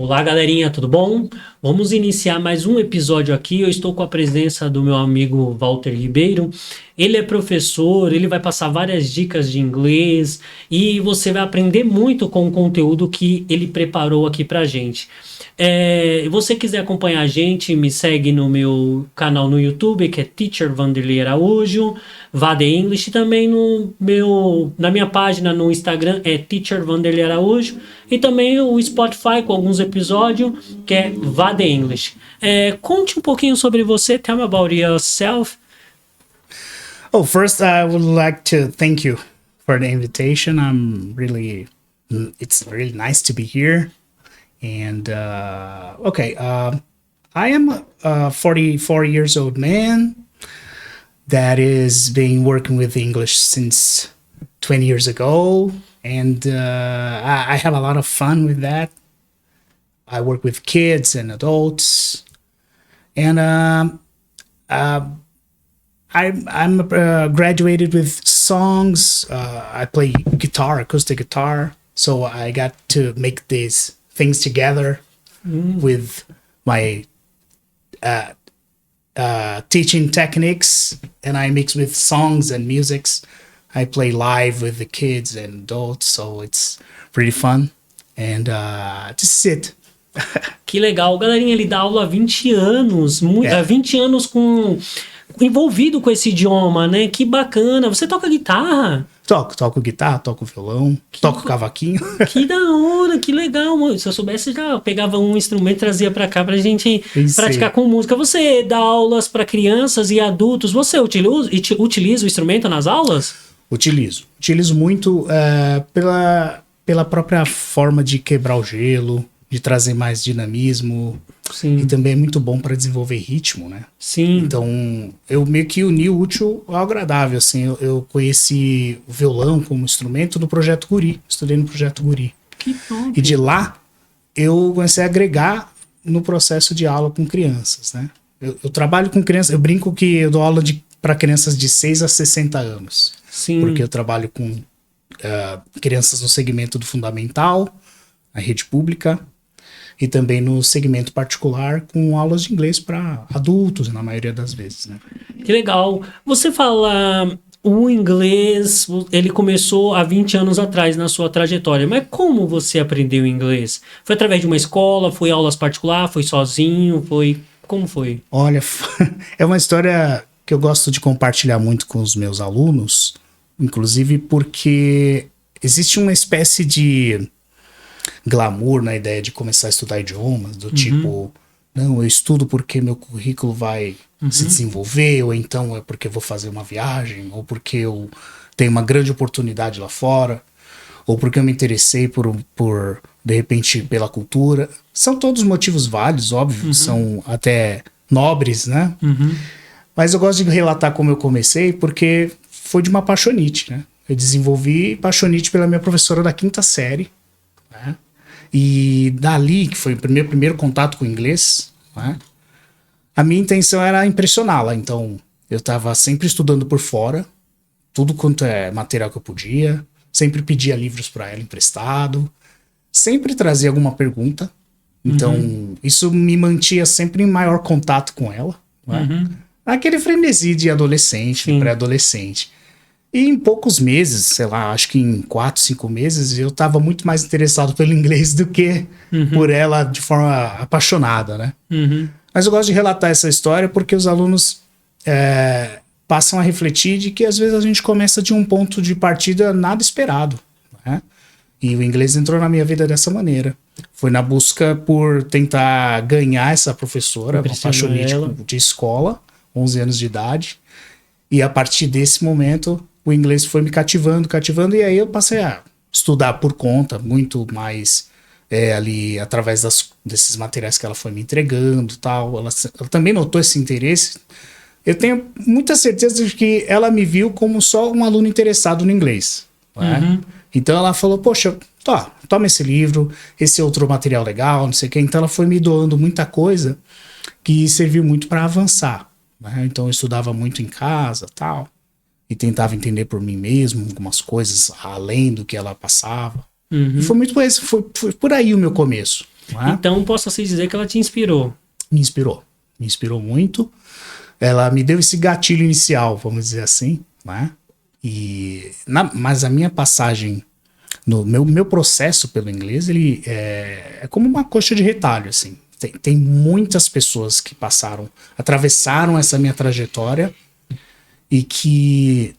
Olá, galerinha, tudo bom? Vamos iniciar mais um episódio aqui. Eu estou com a presença do meu amigo Walter Ribeiro. Ele é professor, ele vai passar várias dicas de inglês e você vai aprender muito com o conteúdo que ele preparou aqui pra gente. Se você quiser acompanhar a gente, me segue no meu canal no YouTube, que é Teacher Vanderlei Araújo, Vade English, e também na minha página no Instagram é Teacher Vanderlei Araújo, e também o Spotify com alguns episódios, que é Vade English. Conte um pouquinho sobre você, tell me about yourself. Oh, first, I would like to thank you for the invitation. It's really nice to be here. And, I am a 44 years old man that is been working with English since 20 years ago. And I have a lot of fun with that. I work with kids and adults. And I'm graduated with songs. I play guitar, acoustic guitar. So I got to make these things together with my teaching techniques, and I mix with songs and musics. I play live with the kids and adults, so it's pretty fun. And just sit. Que legal, galerinha, ele dá aula há 20 anos, 20 anos envolvido com esse idioma, né? Que bacana. Você toca guitarra? Toco guitarra, toco violão, toco cavaquinho. Que da hora, que legal, mano. Se eu soubesse, já pegava um instrumento e trazia pra cá pra gente praticar com música. Você dá aulas pra crianças e adultos. Você utiliza o instrumento nas aulas? Utilizo muito pela própria forma de quebrar o gelo, de trazer mais dinamismo. Sim. E também é muito bom para desenvolver ritmo, né? Sim. Então, eu meio que uni o útil ao agradável, assim. Eu conheci o violão como instrumento no Projeto Guri. Estudei no Projeto Guri. Que top. E de lá, eu comecei a agregar no processo de aula com crianças, né? Eu trabalho com crianças, eu brinco que eu dou aula para crianças de 6 a 60 anos. Sim. Porque eu trabalho com crianças no segmento do fundamental, na rede pública, e também no segmento particular com aulas de inglês para adultos, na maioria das vezes, né? Que legal. Você fala o inglês, ele começou há 20 anos atrás na sua trajetória, mas como você aprendeu inglês? Foi através de uma escola, foi aulas particulares, foi sozinho, como foi? Olha, é uma história que eu gosto de compartilhar muito com os meus alunos, inclusive porque existe uma espécie de glamour na ideia de começar a estudar idiomas, do tipo, não, eu estudo porque meu currículo vai se desenvolver, ou então é porque eu vou fazer uma viagem, ou porque eu tenho uma grande oportunidade lá fora, ou porque eu me interessei por de repente, pela cultura. São todos motivos válidos, óbvio, são até nobres, né? Mas eu gosto de relatar como eu comecei, porque foi de uma paixonite, né? Eu desenvolvi paixonite pela minha professora da 5ª série, né? E dali, que foi o primeiro contato com o inglês, né? A minha intenção era impressioná-la. Então, eu estava sempre estudando por fora, tudo quanto é material que eu podia, sempre pedia livros para ela emprestado, sempre trazia alguma pergunta. Então, isso me mantinha sempre em maior contato com ela, né? Aquele frenesi de adolescente, de pré-adolescente. E em poucos meses, sei lá, acho que em 4, 5 meses, eu estava muito mais interessado pelo inglês do que por ela de forma apaixonada, né? Mas eu gosto de relatar essa história porque os alunos passam a refletir de que às vezes a gente começa de um ponto de partida nada esperado, né? E o inglês entrou na minha vida dessa maneira. Foi na busca por tentar ganhar essa professora, uma paixonite de escola, 11 anos de idade. E a partir desse momento, o inglês foi me cativando, e aí eu passei a estudar por conta, muito mais ali através desses materiais que ela foi me entregando e tal. Ela também notou esse interesse. Eu tenho muita certeza de que ela me viu como só um aluno interessado no inglês, né? Então ela falou, poxa, toma esse livro, esse outro material legal, não sei o quê. Então ela foi me doando muita coisa que serviu muito para avançar, né? Então eu estudava muito em casa, tal, e tentava entender por mim mesmo algumas coisas além do que ela passava. E foi muito foi por aí o meu começo. não é? Então, posso-se dizer que ela te inspirou. Me inspirou muito. Ela me deu esse gatilho inicial, vamos dizer assim, né? Mas a minha passagem, no meu processo pelo inglês, ele é como uma coxa de retalho, assim. Tem muitas pessoas que atravessaram essa minha trajetória e que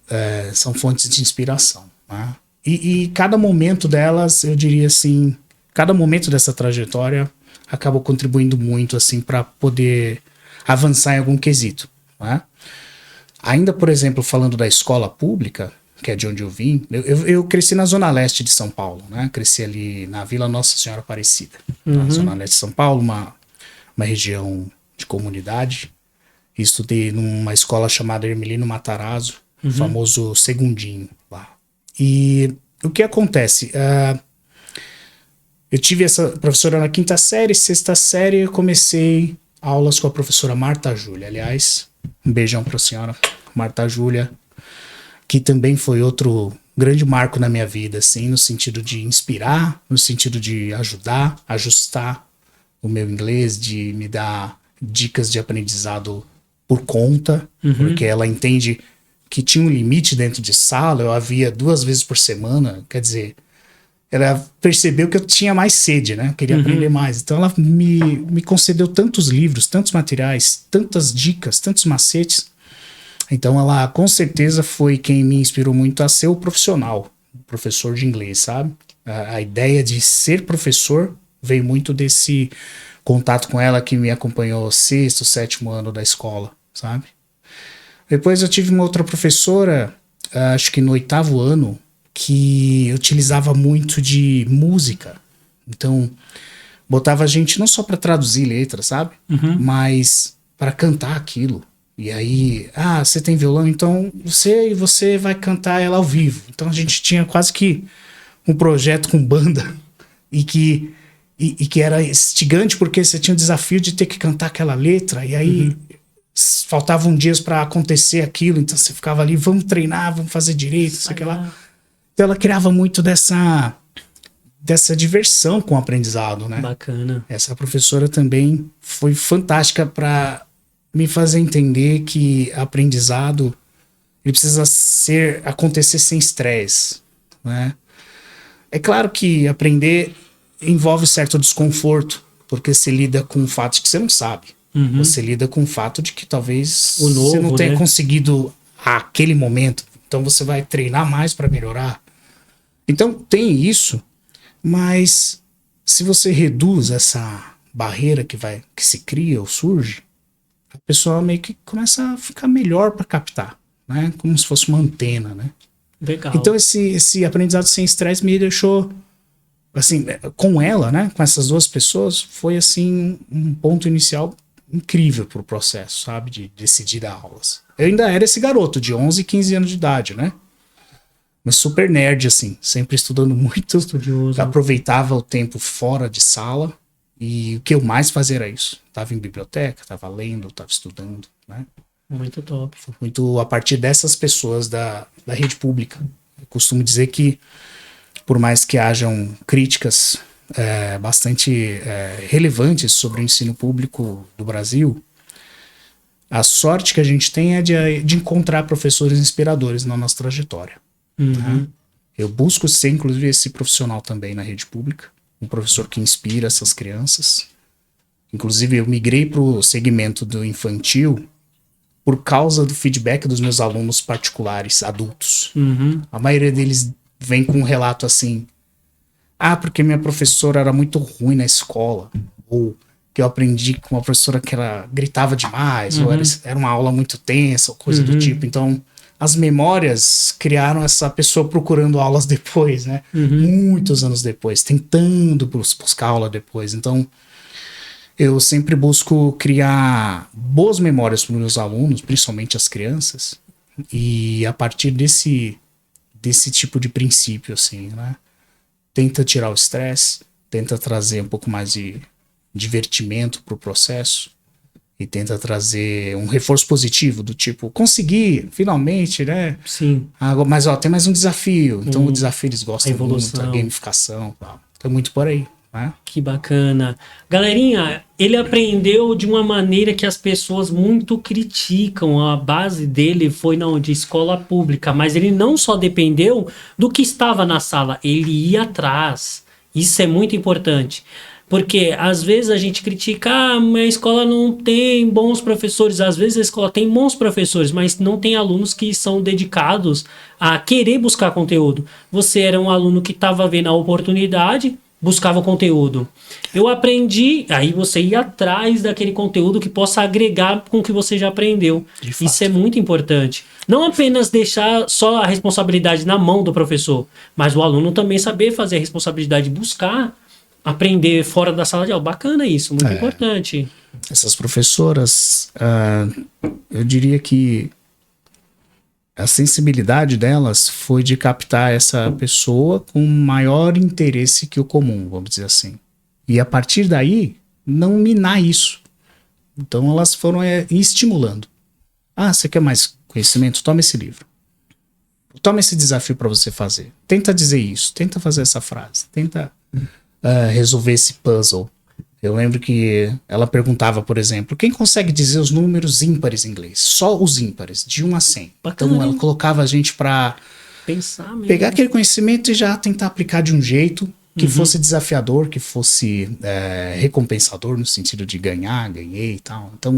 são fontes de inspiração, né? E cada momento delas, eu diria assim, cada momento dessa trajetória acabou contribuindo muito, assim, para poder avançar em algum quesito, né? Ainda, por exemplo, falando da escola pública, que é de onde eu vim, eu cresci na Zona Leste de São Paulo, né? Cresci ali na Vila Nossa Senhora Aparecida, na Zona Leste de São Paulo, uma região de comunidade. Estudei numa escola chamada Hermelino Matarazzo, o famoso Segundinho lá. E o que acontece? Eu tive essa professora na 5ª série, 6ª série eu comecei aulas com a professora Marta Júlia. Aliás, um beijão para a senhora Marta Júlia, que também foi outro grande marco na minha vida, assim, no sentido de inspirar, no sentido de ajudar, ajustar o meu inglês, de me dar dicas de aprendizado por conta, porque ela entende que tinha um limite dentro de sala, eu a via 2 vezes por semana, quer dizer, ela percebeu que eu tinha mais sede, né? Eu queria aprender mais. Então ela me concedeu tantos livros, tantos materiais, tantas dicas, tantos macetes. Então ela com certeza foi quem me inspirou muito a ser o profissional, o professor de inglês, sabe? A ideia de ser professor veio muito desse contato com ela que me acompanhou 6º, 7º ano da escola, sabe? Depois eu tive uma outra professora, acho que no 8º ano, que utilizava muito de música. Então, botava a gente não só para traduzir letras, sabe? Mas para cantar aquilo. E aí, você tem violão, então você vai cantar ela ao vivo. Então a gente tinha quase que um projeto com banda e que era instigante porque você tinha o desafio de ter que cantar aquela letra e aí faltavam dias para acontecer aquilo, então você ficava ali, vamos treinar, vamos fazer direito, isso aqui lá. Então ela criava muito dessa diversão com o aprendizado, né? Bacana. Essa professora também foi fantástica para me fazer entender que aprendizado ele precisa acontecer sem estresse, né? É claro que aprender envolve certo desconforto, porque você lida com o fato de que você não sabe. Você lida com o fato de que talvez você não tenha conseguido aquele momento. Então você vai treinar mais para melhorar. Então tem isso, mas se você reduz essa barreira que se cria ou surge, a pessoa meio que começa a ficar melhor para captar, né? Como se fosse uma antena, né? Legal. Então esse aprendizado sem estresse me deixou, assim, com ela, né? Com essas 2 pessoas, foi assim um ponto inicial incrível pro processo, sabe? De decidir dar aulas. Eu ainda era esse garoto de 11, 15 anos de idade, né? Mas super nerd, assim, sempre estudando muito. Estudioso. Aproveitava o tempo fora de sala. E o que eu mais fazia era isso. Tava em biblioteca, tava lendo, tava estudando, né? Muito top. Foi muito a partir dessas pessoas da rede pública. Eu costumo dizer que, por mais que hajam críticas bastante relevantes sobre o ensino público do Brasil, a sorte que a gente tem é de encontrar professores inspiradores na nossa trajetória. Né? Eu busco ser, inclusive, esse profissional também na rede pública, um professor que inspira essas crianças. Inclusive, eu migrei para o segmento do infantil por causa do feedback dos meus alunos particulares, adultos. A maioria deles vem com um relato assim, porque minha professora era muito ruim na escola, ou que eu aprendi com uma professora que ela gritava demais, ou era uma aula muito tensa, ou coisa do tipo. Então, as memórias criaram essa pessoa procurando aulas depois, né? Muitos anos depois, tentando buscar aula depois. Então, eu sempre busco criar boas memórias para os meus alunos, principalmente as crianças, e a partir desse tipo de princípio, assim, né? Tenta tirar o estresse, tenta trazer um pouco mais de divertimento para o processo e tenta trazer um reforço positivo do tipo, consegui, finalmente, né? Sim. Mas tem mais um desafio. Então o desafio eles gostam muito, a gamificação. Então muito por aí. né? Que bacana. Galerinha, ele aprendeu de uma maneira que as pessoas muito criticam. A base dele foi de escola pública, mas ele não só dependeu do que estava na sala, ele ia atrás. Isso é muito importante. Porque às vezes a gente critica, a escola não tem bons professores. Às vezes a escola tem bons professores, mas não tem alunos que são dedicados a querer buscar conteúdo. Você era um aluno que estava vendo a oportunidade, buscava conteúdo. Eu aprendi, aí você ia atrás daquele conteúdo que possa agregar com o que você já aprendeu. De fato. Isso é muito importante. Não apenas deixar só a responsabilidade na mão do professor, mas o aluno também saber fazer a responsabilidade de buscar aprender fora da sala de aula. Bacana isso, muito importante. Essas professoras, eu diria que a sensibilidade delas foi de captar essa pessoa com maior interesse que o comum, vamos dizer assim. E a partir daí, não minar isso. Então elas foram estimulando. Você quer mais conhecimento? Toma esse livro. Toma esse desafio para você fazer. Tenta dizer isso, tenta fazer essa frase, tenta resolver esse puzzle. Eu lembro que ela perguntava, por exemplo, quem consegue dizer os números ímpares em inglês? Só os ímpares, de 1 a 100. Bacana, então ela colocava a gente para pensar mesmo. Pegar aquele conhecimento e já tentar aplicar de um jeito que fosse desafiador, que fosse recompensador no sentido de ganhei e tal. Então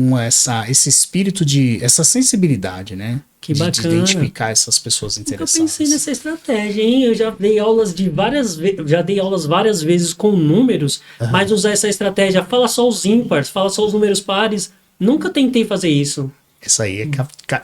esse espírito essa sensibilidade, né? Que de bacana. identificar essas pessoas interessadas. Eu pensei nessa estratégia, hein? Eu já dei aulas várias vezes com números, mas usar essa estratégia, fala só os ímpares, fala só os números pares, nunca tentei fazer isso. Isso aí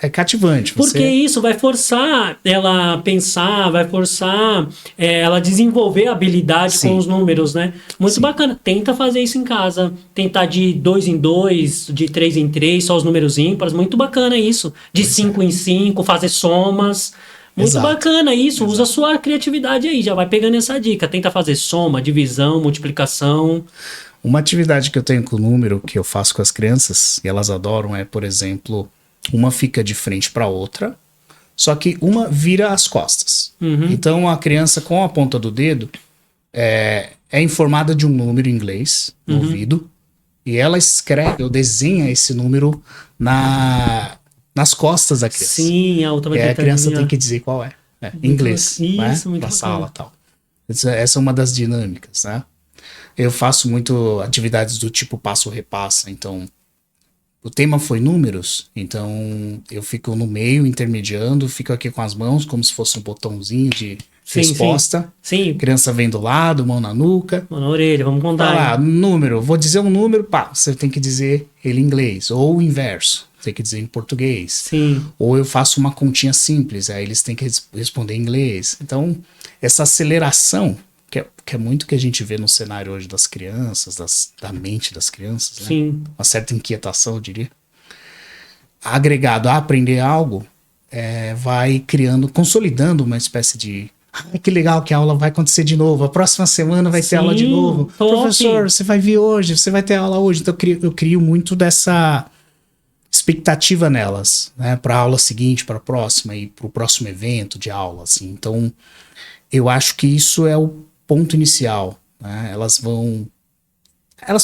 é cativante. Porque isso vai forçar ela a pensar, vai forçar ela a desenvolver a habilidade com os números, né? Muito bacana. Tenta fazer isso em casa. Tentar de 2 em 2, de 3 em 3, só os números ímpares. Muito bacana isso. De 5 em 5, fazer somas. Muito bacana isso. Usa a sua criatividade aí. Já vai pegando essa dica. Tenta fazer soma, divisão, multiplicação. Uma atividade que eu tenho com o número, que eu faço com as crianças, e elas adoram, é, por exemplo, uma fica de frente para a outra, só que uma vira as costas. Então a criança, com a ponta do dedo, é informada de um número em inglês no ouvido, e ela escreve ou desenha esse número nas costas da criança. Sim, a outra vai a criança tem que dizer qual é. Em inglês, isso, né? muito Na bacana. sala e tal. Essa é uma das dinâmicas, né? Eu faço muito atividades do tipo passo-repassa, então o tema foi números, então eu fico no meio, intermediando, fico aqui com as mãos como se fosse um botãozinho de resposta. Sim. Criança vem do lado, mão na nuca. Mão na orelha, vamos contar. Número, vou dizer um número, você tem que dizer ele em inglês, ou o inverso, tem que dizer em português. Sim. Ou eu faço uma continha simples, aí eles têm que responder em inglês. Então, essa aceleração, que é muito que a gente vê no cenário hoje das crianças, da mente das crianças, né? Sim. Uma certa inquietação, eu diria. Agregado a aprender algo, vai consolidando uma espécie de que legal que a aula vai acontecer de novo, a próxima semana vai ter aula de novo. Top. Professor, você vai vir hoje, você vai ter aula hoje. Então eu crio muito dessa expectativa nelas, né? Para a aula seguinte, para a próxima e para o próximo evento de aula, assim. Então eu acho que isso é o ponto inicial, né? Elas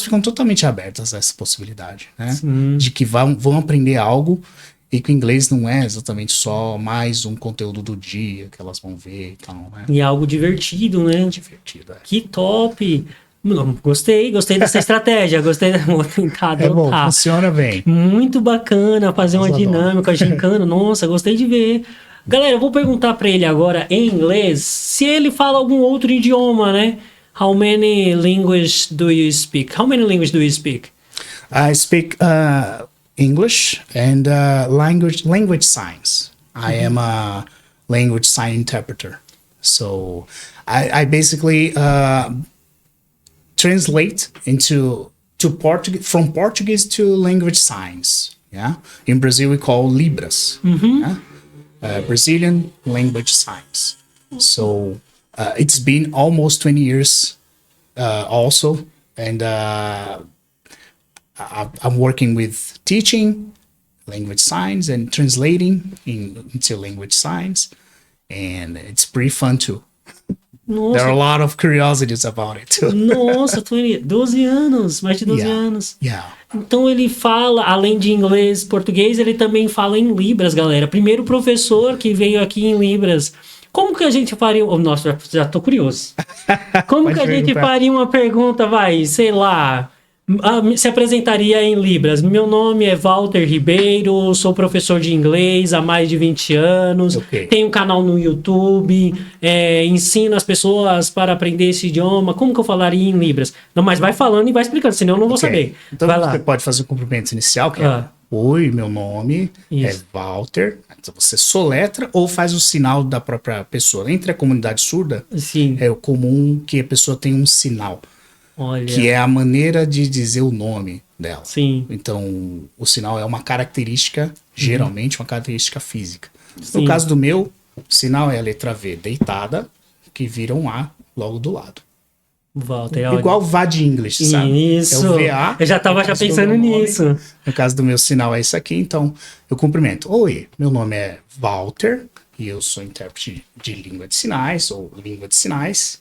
ficam totalmente abertas a essa possibilidade, né? De que vão aprender algo e que o inglês não é exatamente só mais um conteúdo do dia que elas vão ver e tal, né? E algo divertido, né? Divertido, Que top! Gostei dessa estratégia, vou tentar adotar. É bom, funciona bem. Muito bacana fazer uma Adoro. dinâmica, gincana, nossa, gostei de ver. Galera, eu vou perguntar para ele agora em inglês se ele fala algum outro idioma, né? How many languages do you speak? How many languages do you speak? I speak English and language signs. I am a language sign interpreter. So I basically translate from Portuguese to language signs. Yeah, in Brazil we call Libras. Yeah? Brazilian language signs. So it's been almost 20 years also, and I'm working with teaching language signs and translating into language signs, and it's pretty fun too. Nossa. There are a lot of curiosities about it too. Nossa, 12 anos, mais de 12 anos. Yeah. Então ele fala, além de inglês, português, ele também fala em Libras, galera. Primeiro professor que veio aqui em Libras. Como que a gente faria... Oh, nossa, já tô curioso. Como que a gente faria uma pergunta, sei lá... se apresentaria em Libras. Meu nome é Walter Ribeiro, sou professor de inglês há mais de 20 anos, tenho um canal no YouTube, ensino as pessoas para aprender esse idioma. Como que eu falaria em Libras? Não, mas vai falando e vai explicando, senão eu não vou saber. Então vai você lá. pode fazer o cumprimento inicial, que é oi, meu nome é Walter. Então você soletra ou faz o sinal da própria pessoa. Entre a comunidade surda, Sim. é o comum que a pessoa tenha um sinal. Olha. Que é a maneira de dizer o nome dela. Sim. Então, o sinal é uma característica, geralmente uma característica física. Sim. No caso do meu, o sinal é a letra V deitada, que vira um A logo do lado. Walter, igual vá de English, sabe? Isso. É o VA. Eu já tava pensando nisso. No caso do meu sinal é isso aqui, então eu cumprimento. Oi, meu nome é Walter e eu sou intérprete de língua de sinais ou língua de sinais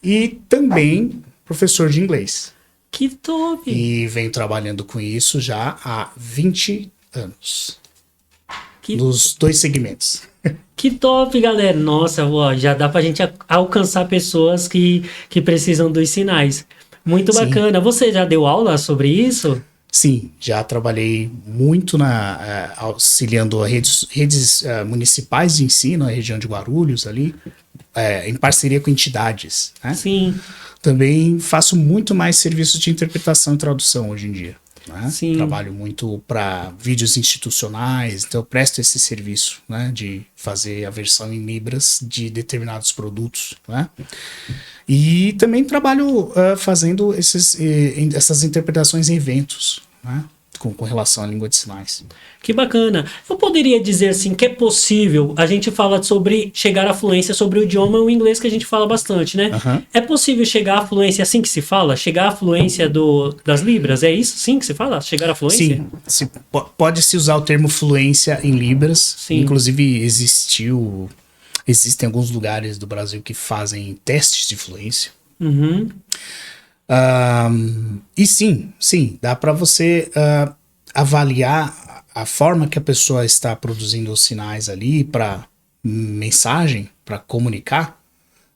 e também professor de inglês. Que top! E venho trabalhando com isso já há 20 anos. Nos dois segmentos. Que top, galera! Nossa, já dá pra gente alcançar pessoas que precisam dos sinais. Muito bacana. Você já deu aula sobre isso? Sim, já trabalhei muito auxiliando redes municipais de ensino, na região de Guarulhos ali, em parceria com entidades. Né? Sim. Também faço muito mais serviços de interpretação e tradução hoje em dia. Né? Sim. Trabalho muito para vídeos institucionais, então eu presto esse serviço, né, de fazer a versão em Libras de determinados produtos. Né? E também trabalho fazendo essas interpretações em eventos, né, com relação à língua de sinais. Que bacana. Eu poderia dizer assim que é possível, a gente fala sobre chegar à fluência sobre o idioma, o inglês que a gente fala bastante, né? Uhum. É possível chegar à fluência assim que se fala? Chegar à fluência das Libras? É isso sim que se fala? Chegar à fluência? Sim, pode-se usar o termo fluência em Libras. Sim. Inclusive existem alguns lugares do Brasil que fazem testes de fluência. Uhum. E sim, dá para você avaliar a forma que a pessoa está produzindo os sinais ali para mensagem, para comunicar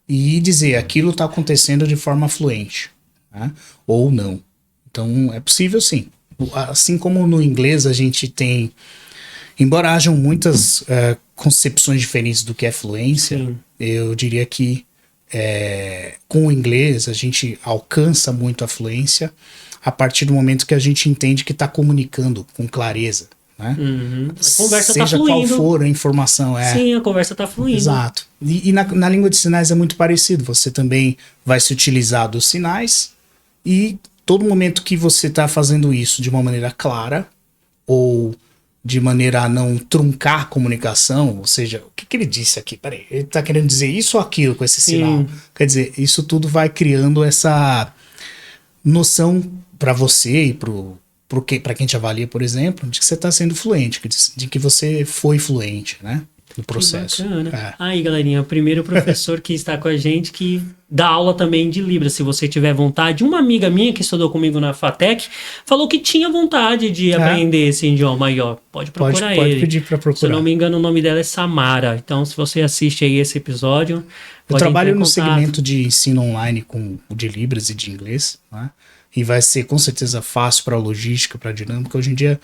e dizer aquilo está acontecendo de forma fluente, né? Ou não. Então é possível sim. Assim como no inglês a gente tem, embora hajam muitas concepções diferentes do que é fluência, sim, eu diria que com o inglês a gente alcança muito a fluência a partir do momento que a gente entende que está comunicando com clareza, né? Uhum. A conversa seja tá fluindo. qual for a informação. Sim, a conversa está fluindo. Exato. E na língua de sinais é muito parecido. Você também vai se utilizar dos sinais e todo momento que você está fazendo isso de uma maneira clara ou de maneira a não truncar a comunicação, ou seja, o que ele disse aqui? Peraí, ele está querendo dizer isso ou aquilo com esse sinal? Quer dizer, isso tudo vai criando essa noção para você e para quem te avalia, por exemplo, de que você está sendo fluente, de que você foi fluente, né? No processo. Que bacana. Aí, galerinha, o primeiro professor que está com a gente que dá aula também de Libras, se você tiver vontade. Uma amiga minha que estudou comigo na FATEC falou que tinha vontade de aprender esse idioma aí, ó. Pode procurar ele. Pode pedir para procurar. Se eu não me engano, o nome dela é Samara. Então, se você assiste aí esse episódio, eu trabalho no segmento de ensino online de Libras e de inglês, né? E vai ser com certeza fácil para logística, para dinâmica. Hoje em dia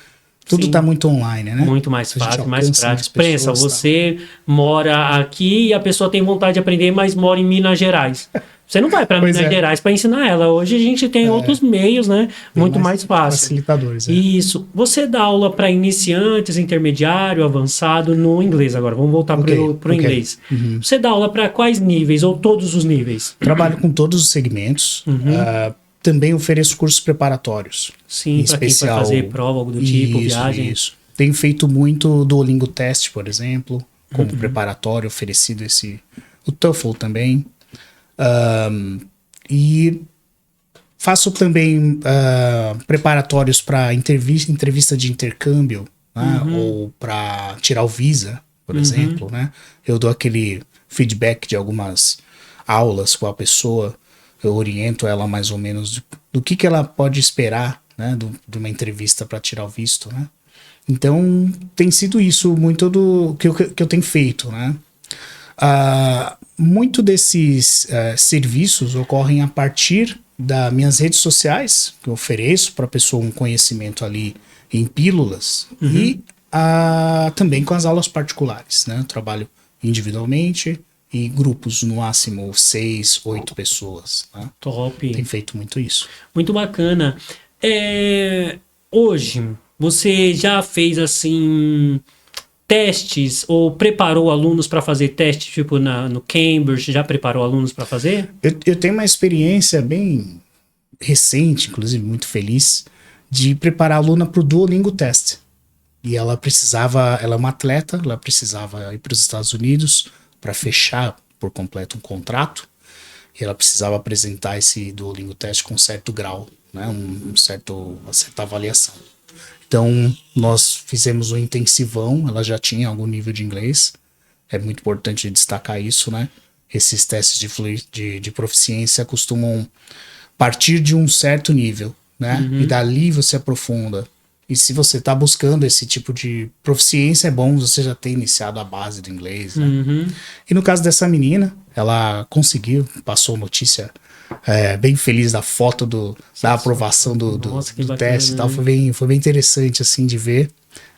tudo está muito online, né? Muito mais fácil, mais prático. Pensa, você mora aqui e a pessoa tem vontade de aprender, mas mora em Minas Gerais. Você não vai para Minas Gerais para ensinar ela. Hoje a gente tem outros meios, né? Muito mais fácil. Facilitadores. Isso. Você dá aula para iniciantes, intermediário, avançado no inglês agora. Vamos voltar pro inglês. Uhum. Você dá aula para quais níveis ou todos os níveis? Trabalho com todos os segmentos. Também ofereço cursos preparatórios. Sim, para quem vai fazer prova, algo do tipo, viagem. Isso. Tenho feito muito Duolingo Test, por exemplo, como preparatório, oferecido o TOEFL também. E faço também preparatórios para entrevista de intercâmbio, né? Ou para tirar o visa, por exemplo. Né? Eu dou aquele feedback de algumas aulas com a pessoa, eu oriento ela mais ou menos do que ela pode esperar, né, de uma entrevista para tirar o visto, né? Então tem sido isso muito do que eu tenho feito, né? Muito desses serviços ocorrem a partir das minhas redes sociais, que eu ofereço para a pessoa um conhecimento ali em pílulas, e também com as aulas particulares, né? Eu trabalho individualmente e grupos, no máximo 6, 8 pessoas. Né? Top. Tem feito muito isso. Muito bacana. Hoje, você já fez assim testes ou preparou alunos para fazer testes, tipo no Cambridge, já preparou alunos para fazer? Eu tenho uma experiência bem recente, inclusive muito feliz, de preparar a aluna para o Duolingo Test. E ela é uma atleta, ela precisava ir para os Estados Unidos para fechar por completo um contrato, e ela precisava apresentar esse Duolingo Test com um certo grau, né, uma certa avaliação. Então, nós fizemos um intensivão, ela já tinha algum nível de inglês, é muito importante destacar isso, né? Esses testes de proficiência costumam partir de um certo nível, né? E dali você aprofunda. E se você está buscando esse tipo de proficiência, é bom você já ter iniciado a base do inglês, né? E no caso dessa menina, ela conseguiu, passou notícia bem feliz da foto da aprovação do teste e tal. Foi bem interessante, assim, de ver.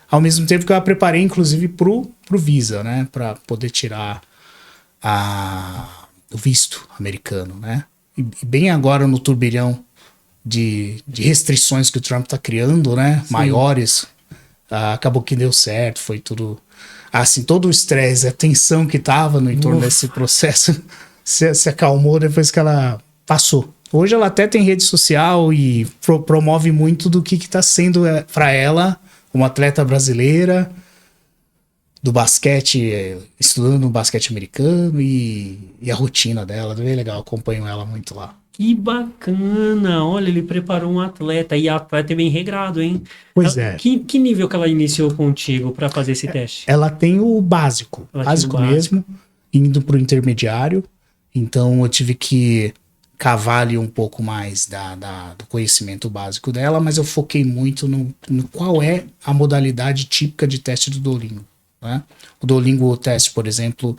Ao mesmo tempo que eu a preparei, inclusive, pro Visa, né? Para poder tirar o visto americano, né? E bem agora no turbilhão de restrições que o Trump tá criando, né? Sim. Maiores. Acabou que deu certo, foi tudo... Assim, todo o estresse, a tensão que tava no entorno desse processo se acalmou depois que ela passou. Hoje ela até tem rede social e promove muito do que está sendo para ela, uma atleta brasileira, do basquete, estudando no basquete americano e a rotina dela, é bem legal, acompanho ela muito lá. Que bacana! Olha, ele preparou um atleta, e a atleta é bem regrado, hein? Pois é. Que nível que ela iniciou contigo para fazer esse teste? Ela tem o básico, básico mesmo, indo para o intermediário, então eu tive que cavar ali um pouco mais do conhecimento básico dela, mas eu foquei muito no qual é a modalidade típica de teste do Duolingo. Né? O Duolingo Test, por exemplo,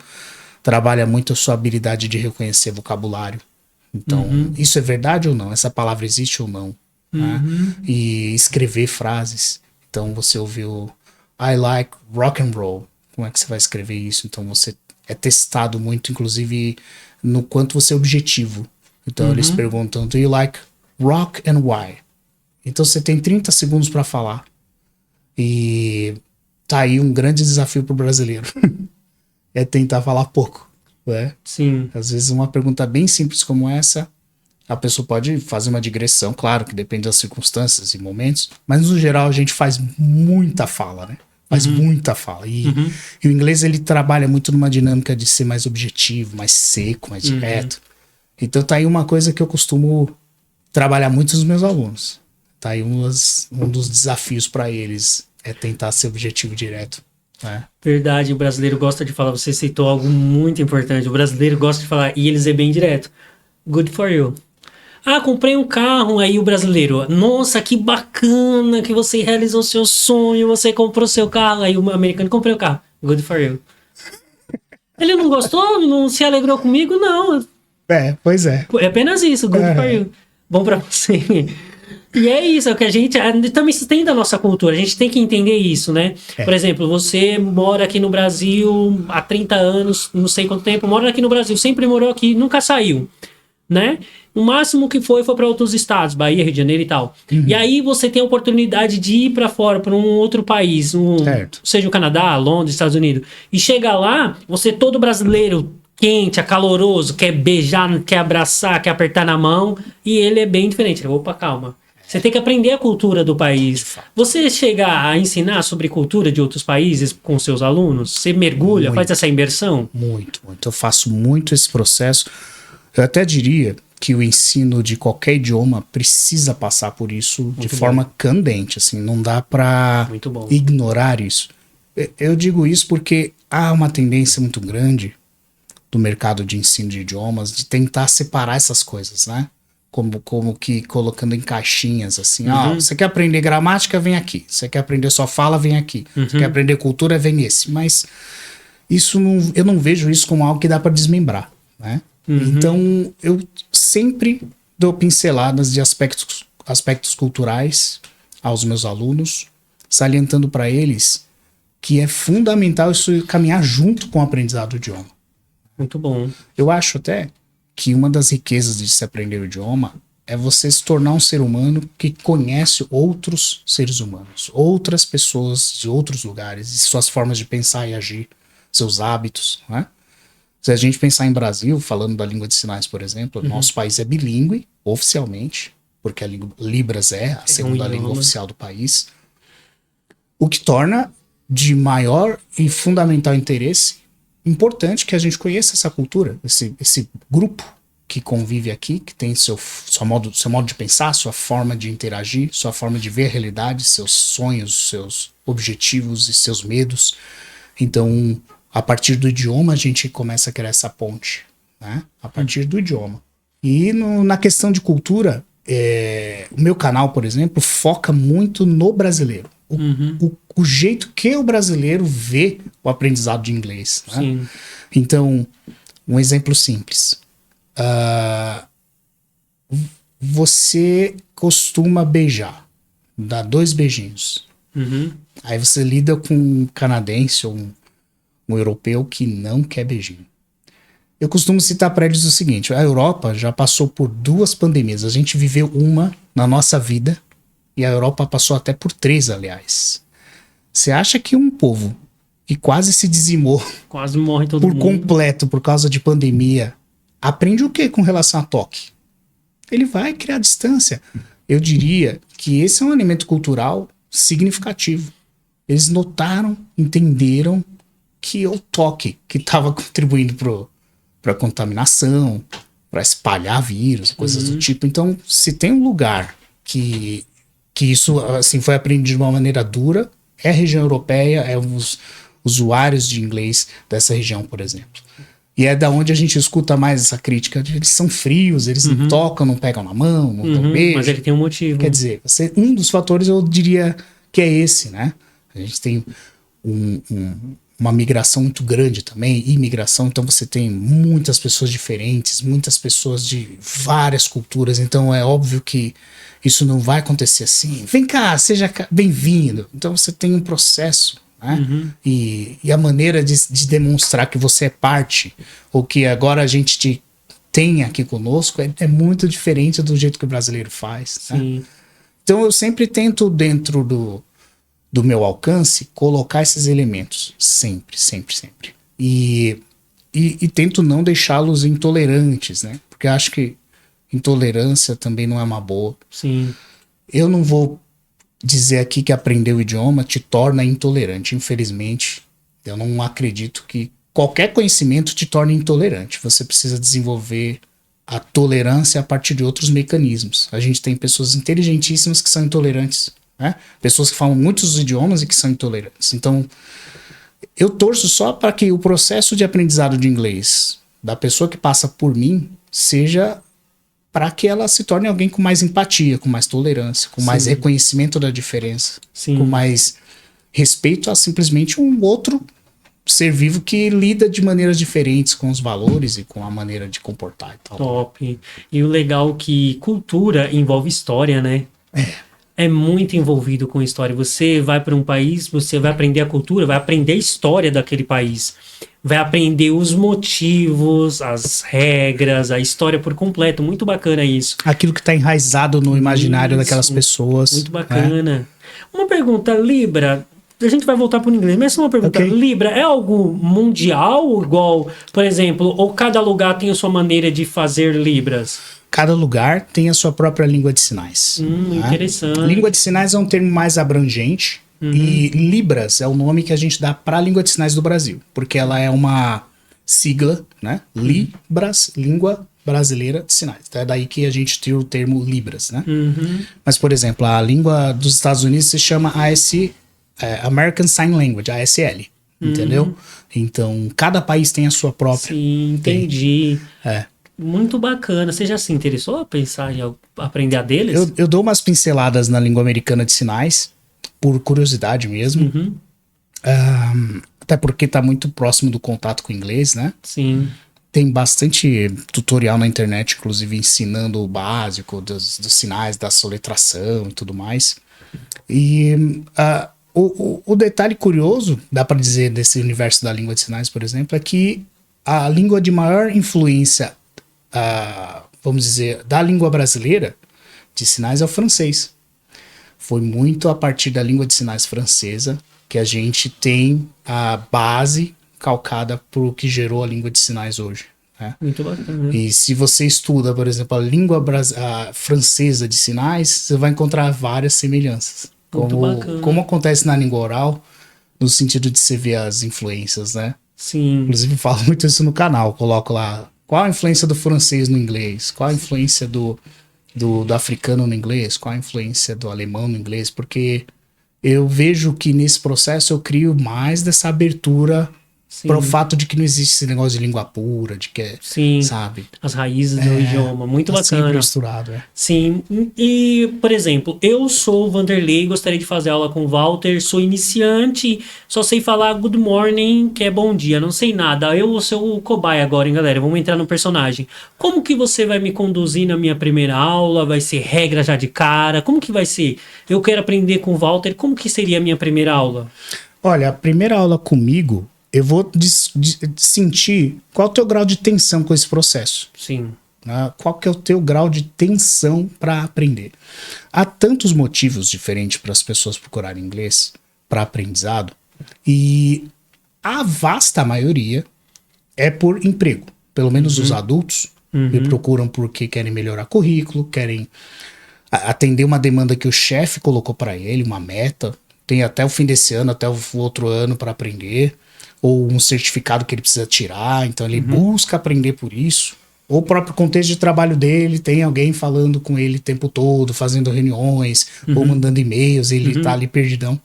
trabalha muito a sua habilidade de reconhecer vocabulário. Então, isso é verdade ou não? Essa palavra existe ou não? Né? E escrever frases. Então, você ouviu I like rock and roll. Como é que você vai escrever isso? Então, você é testado muito, inclusive, no quanto você é objetivo. Então, eles perguntam, do you like rock and why? Então, você tem 30 segundos para falar. E tá aí um grande desafio pro brasileiro. É tentar falar pouco. Né? Sim. Às vezes uma pergunta bem simples como essa, a pessoa pode fazer uma digressão, claro que depende das circunstâncias e momentos, mas no geral a gente faz muita fala, né? Faz muita fala. E o inglês ele trabalha muito numa dinâmica de ser mais objetivo, mais seco, mais direto. Então tá aí uma coisa que eu costumo trabalhar muito nos meus alunos. Tá aí um dos desafios para eles é tentar ser objetivo direto. Verdade, o brasileiro gosta de falar. Você citou algo muito importante. O brasileiro gosta de falar e eles é bem direto. Good for you. Comprei um carro. Aí o brasileiro, nossa, que bacana que você realizou seu sonho, você comprou seu carro. Aí o americano, comprei o carro. Good for you. Ele não gostou? Não se alegrou comigo? Não. Pois é. É apenas isso, good for you. Bom pra você. E é isso, é o que a gente também se tem da nossa cultura, a gente tem que entender isso, né? Por exemplo, você mora aqui no Brasil há 30 anos, não sei quanto tempo, mora aqui no Brasil, sempre morou aqui, nunca saiu, né? O máximo que foi para outros estados, Bahia, Rio de Janeiro e tal. E aí você tem a oportunidade de ir para fora, para um outro país, seja o Canadá, Londres, Estados Unidos. E chega lá, você todo brasileiro, quente, acaloroso, quer beijar, quer abraçar, quer apertar na mão, e ele é bem diferente. Opa, calma. Você tem que aprender a cultura do país. Você chega a ensinar sobre cultura de outros países com seus alunos? Você mergulha, faz essa imersão? Muito. Eu faço muito esse processo. Eu até diria que o ensino de qualquer idioma precisa passar por isso de forma candente. Assim, não dá para ignorar isso. Eu digo isso porque há uma tendência muito grande do mercado de ensino de idiomas, de tentar separar essas coisas, né? Como que colocando em caixinhas, assim. Você quer aprender gramática, vem aqui. Você quer aprender sua fala, vem aqui. Você quer aprender cultura, vem nesse. Mas eu não vejo isso como algo que dá para desmembrar, né? Então, eu sempre dou pinceladas de aspectos culturais aos meus alunos, salientando para eles que é fundamental isso caminhar junto com o aprendizado do idioma. Muito bom. Eu acho até que uma das riquezas de se aprender o idioma é você se tornar um ser humano que conhece outros seres humanos, outras pessoas de outros lugares, e suas formas de pensar e agir, seus hábitos, né? Se a gente pensar em Brasil, falando da língua de sinais, por exemplo, nosso país é bilíngue, oficialmente, porque a língua Libras é a segunda língua oficial do país, o que torna de maior e fundamental interesse importante que a gente conheça essa cultura, esse grupo que convive aqui, que tem seu modo de pensar, sua forma de interagir, sua forma de ver a realidade, seus sonhos, seus objetivos e seus medos. Então, a partir do idioma, a gente começa a criar essa ponte, né? A partir do idioma. E na questão de cultura, o meu canal, por exemplo, foca muito no brasileiro. O jeito que o brasileiro vê o aprendizado de inglês, né? Sim. Então, um exemplo simples. Você costuma beijar, dar 2 beijinhos. Aí você lida com um canadense ou um europeu que não quer beijinho. Eu costumo citar para eles o seguinte: a Europa já passou por 2 pandemias. A gente viveu uma na nossa vida e a Europa passou até por 3, aliás. Você acha que um povo que quase se dizimou, quase morre todo por mundo completo por causa de pandemia, aprende o que com relação a toque? Ele vai criar distância. Eu diria que esse é um elemento cultural significativo. Eles notaram, entenderam que o toque que estava contribuindo para a contaminação, para espalhar vírus, coisas do tipo. Então, se tem um lugar que isso assim, foi aprendido de uma maneira dura, é a região europeia, é os usuários de inglês dessa região, por exemplo. E é da onde a gente escuta mais essa crítica. Eles são frios, eles não tocam, não pegam na mão, não dão beijo. Mas ele tem um motivo. Quer dizer, um dos fatores eu diria que é esse, né? A gente tem uma migração muito grande também, imigração, então você tem muitas pessoas diferentes, muitas pessoas de várias culturas, então é óbvio que isso não vai acontecer assim. Vem cá, seja bem-vindo. Então você tem um processo, né? E a maneira de demonstrar que você é parte, ou que agora a gente te tem aqui conosco, é muito diferente do jeito que o brasileiro faz. Né? Então eu sempre tento, dentro do meu alcance, colocar esses elementos. Sempre. E tento não deixá-los intolerantes, né? Porque eu acho que intolerância também não é uma boa. Sim. Eu não vou dizer aqui que aprender o idioma te torna intolerante. Infelizmente, eu não acredito que qualquer conhecimento te torne intolerante. Você precisa desenvolver a tolerância a partir de outros mecanismos. A gente tem pessoas inteligentíssimas que são intolerantes, né? Pessoas que falam muitos idiomas e que são intolerantes. Então, eu torço só para que o processo de aprendizado de inglês da pessoa que passa por mim seja para que ela se torne alguém com mais empatia, com mais tolerância, com mais reconhecimento da diferença, com mais respeito a simplesmente um outro ser vivo que lida de maneiras diferentes com os valores e com a maneira de comportar e tal. Top. E o legal é que cultura envolve história, né? É muito envolvido com história. Você vai para um país, você vai aprender a cultura, vai aprender a história daquele país. Vai aprender os motivos, as regras, a história por completo. Muito bacana isso. Aquilo que está enraizado no imaginário daquelas pessoas. Muito bacana. Uma pergunta, Libra. A gente vai voltar para o inglês, mas uma pergunta. Libra é algo mundial, igual, por exemplo, ou cada lugar tem a sua maneira de fazer Libras? Cada lugar tem a sua própria língua de sinais. Interessante. Língua de sinais é um termo mais abrangente. E Libras é o nome que a gente dá para a língua de sinais do Brasil, porque ela é uma sigla, né? Libras, Língua Brasileira de Sinais. Então é daí que a gente tira o termo Libras, né? Mas, por exemplo, a língua dos Estados Unidos se chama American Sign Language, ASL. entendeu? Então, cada país tem a sua própria. Sim, entendi. É. Muito bacana. Você já se interessou a pensar em aprender a deles? Eu dou umas pinceladas na língua americana de sinais, por curiosidade mesmo. Até porque tá muito próximo do contato com o inglês, né? Sim. Tem bastante tutorial na internet, inclusive ensinando o básico dos sinais, da soletração e tudo mais. E o detalhe curioso, dá para dizer, desse universo da língua de sinais, por exemplo, é que a língua de maior influência, vamos dizer, da língua brasileira de sinais é o francês. Foi muito a partir da língua de sinais francesa que a gente tem a base calcada para o que gerou a língua de sinais hoje. Né? Muito bacana. E se você estuda, por exemplo, a língua francesa de sinais, você vai encontrar várias semelhanças. Como acontece na língua oral, no sentido de você ver as influências, né? Sim. Inclusive, falo muito isso no canal. Coloco lá qual a influência do francês no inglês, qual a influência do africano no inglês, qual a influência do alemão no inglês, porque eu vejo que nesse processo eu crio mais dessa abertura para o fato de que não existe esse negócio de língua pura, de que sabe? As raízes do idioma, muito bacana. Sempre misturado, Sim, e, por exemplo, eu sou o Vanderlei, gostaria de fazer aula com o Walter, sou iniciante, só sei falar good morning, que é bom dia, não sei nada. Eu vou ser o cobaia agora, hein, galera? Vamos entrar no personagem. Como que você vai me conduzir na minha primeira aula? Vai ser regra já de cara? Como que vai ser? Eu quero aprender com o Walter, como que seria a minha primeira aula? Olha, a primeira aula comigo, eu vou sentir qual é o teu grau de tensão com esse processo. Sim. Qual que é o teu grau de tensão para aprender. Há tantos motivos diferentes para as pessoas procurarem inglês para aprendizado e a vasta maioria é por emprego. Pelo menos os adultos me procuram porque querem melhorar currículo, querem atender uma demanda que o chefe colocou para ele, uma meta. Tem até o fim desse ano, até o outro ano para aprender, ou um certificado que ele precisa tirar, então ele busca aprender por isso. Ou o próprio contexto de trabalho dele, tem alguém falando com ele o tempo todo, fazendo reuniões, ou mandando e-mails, ele tá ali perdidão.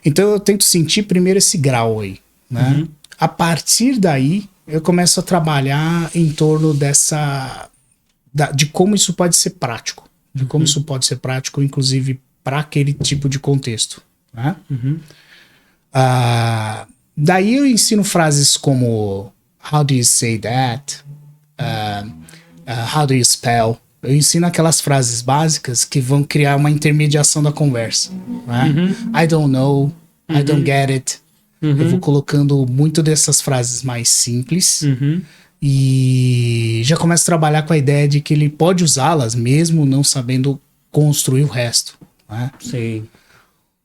Então eu tento sentir primeiro esse grau aí, né? A partir daí, eu começo a trabalhar em torno de como isso pode ser prático. De como isso pode ser prático, inclusive, para aquele tipo de contexto, né? Daí eu ensino frases como how do you say that? How do you spell? Eu ensino aquelas frases básicas que vão criar uma intermediação da conversa. Né? I don't know, I don't get it. Eu vou colocando muito dessas frases mais simples e já começo a trabalhar com a ideia de que ele pode usá-las mesmo não sabendo construir o resto. Né? Sim.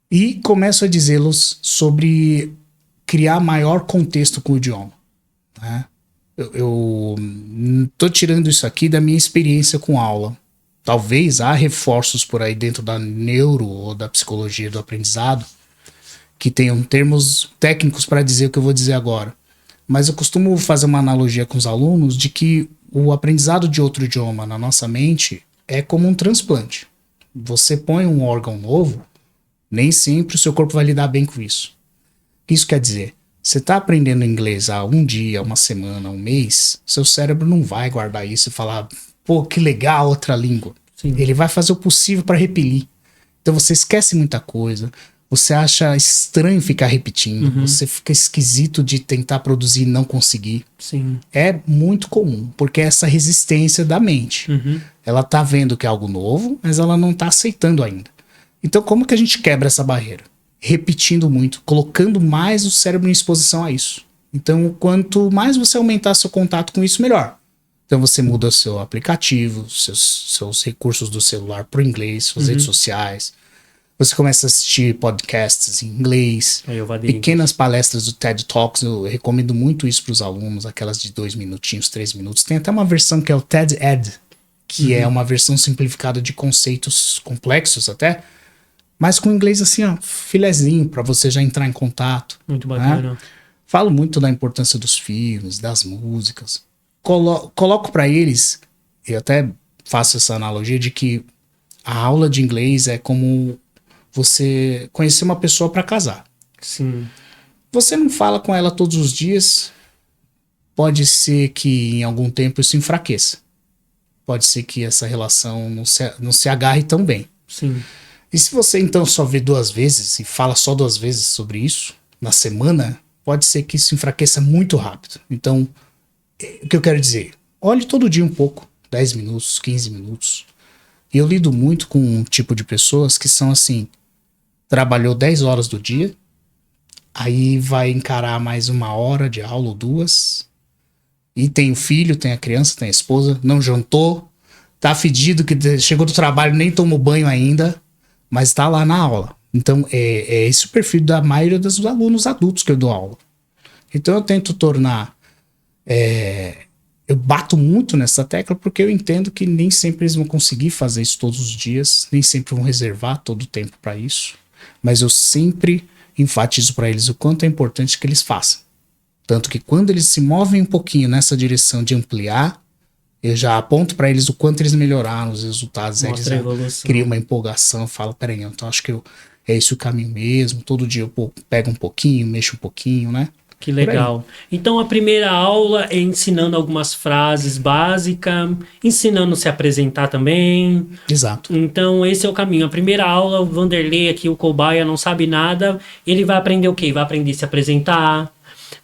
E começo a dizê-los sobre criar maior contexto com o idioma. Né? Eu tô tirando isso aqui da minha experiência com aula. Talvez há reforços por aí dentro da neuro ou da psicologia do aprendizado que tenham termos técnicos para dizer o que eu vou dizer agora. Mas eu costumo fazer uma analogia com os alunos de que o aprendizado de outro idioma na nossa mente é como um transplante. Você põe um órgão novo, nem sempre o seu corpo vai lidar bem com isso. Isso quer dizer, você está aprendendo inglês há um dia, uma semana, um mês, seu cérebro não vai guardar isso e falar, pô, que legal, outra língua. Sim. Ele vai fazer o possível para repelir. Então você esquece muita coisa, você acha estranho ficar repetindo, você fica esquisito de tentar produzir e não conseguir. Sim. É muito comum, porque é essa resistência da mente. Ela tá vendo que é algo novo, mas ela não tá aceitando ainda. Então como que a gente quebra essa barreira? Repetindo muito, colocando mais o cérebro em exposição a isso. Então, quanto mais você aumentar seu contato com isso, melhor. Então, você muda seu aplicativo, seus recursos do celular para o inglês, suas redes sociais. Você começa a assistir podcasts em inglês, pequenas palestras do TED Talks. Eu recomendo muito isso para os alunos, aquelas de 2 minutinhos, 3 minutos. Tem até uma versão que é o TED Ed, que é uma versão simplificada de conceitos complexos até, mas com inglês assim, ó, filezinho, para você já entrar em contato. Muito bacana. Né? Falo muito da importância dos filmes, das músicas. Coloco para eles, eu até faço essa analogia de que a aula de inglês é como você conhecer uma pessoa para casar. Sim. Você não fala com ela todos os dias, pode ser que em algum tempo isso enfraqueça. Pode ser que essa relação não se agarre tão bem. Sim. E se você então só vê 2 vezes e fala só 2 vezes sobre isso na semana, pode ser que isso enfraqueça muito rápido. Então, o que eu quero dizer? Olhe todo dia um pouco, 10 minutos, 15 minutos. E eu lido muito com um tipo de pessoas que são assim, trabalhou 10 horas do dia, aí vai encarar mais 1 hora de aula ou 2, e tem o filho, tem a criança, tem a esposa, não jantou, tá fedido, que chegou do trabalho, nem tomou banho ainda, mas tá lá na aula. Então, é esse o perfil da maioria dos alunos adultos que eu dou aula. Então, eu tento tornar... eu bato muito nessa tecla porque eu entendo que nem sempre eles vão conseguir fazer isso todos os dias, nem sempre vão reservar todo o tempo para isso, mas eu sempre enfatizo para eles o quanto é importante que eles façam. Tanto que quando eles se movem um pouquinho nessa direção de ampliar, eu já aponto para eles o quanto eles melhoraram os resultados. Mostra a eles evolução. criam uma empolgação, falam, peraí, então acho que é esse o caminho mesmo, todo dia eu pego um pouquinho, mexo um pouquinho, né? Que legal. Então, a primeira aula é ensinando algumas frases básicas, ensinando a se apresentar também. Exato. Então, esse é o caminho. A primeira aula, o Vanderlei aqui, o cobaia, não sabe nada. Ele vai aprender o quê? Vai aprender a se apresentar,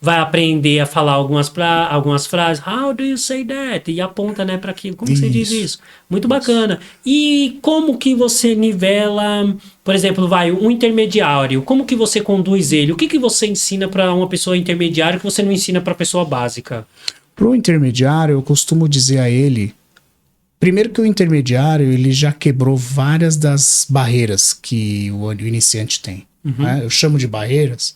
vai aprender a falar algumas frases. How do you say that? E aponta, né, para aquilo. Como você diz isso? Muito bacana. E como que você nivela, por exemplo, um intermediário? Como que você conduz ele? O que você ensina para uma pessoa intermediária que você não ensina para pessoa básica? Para o intermediário, eu costumo dizer a ele, primeiro que o intermediário ele já quebrou várias das barreiras que o iniciante tem. Né? Eu chamo de barreiras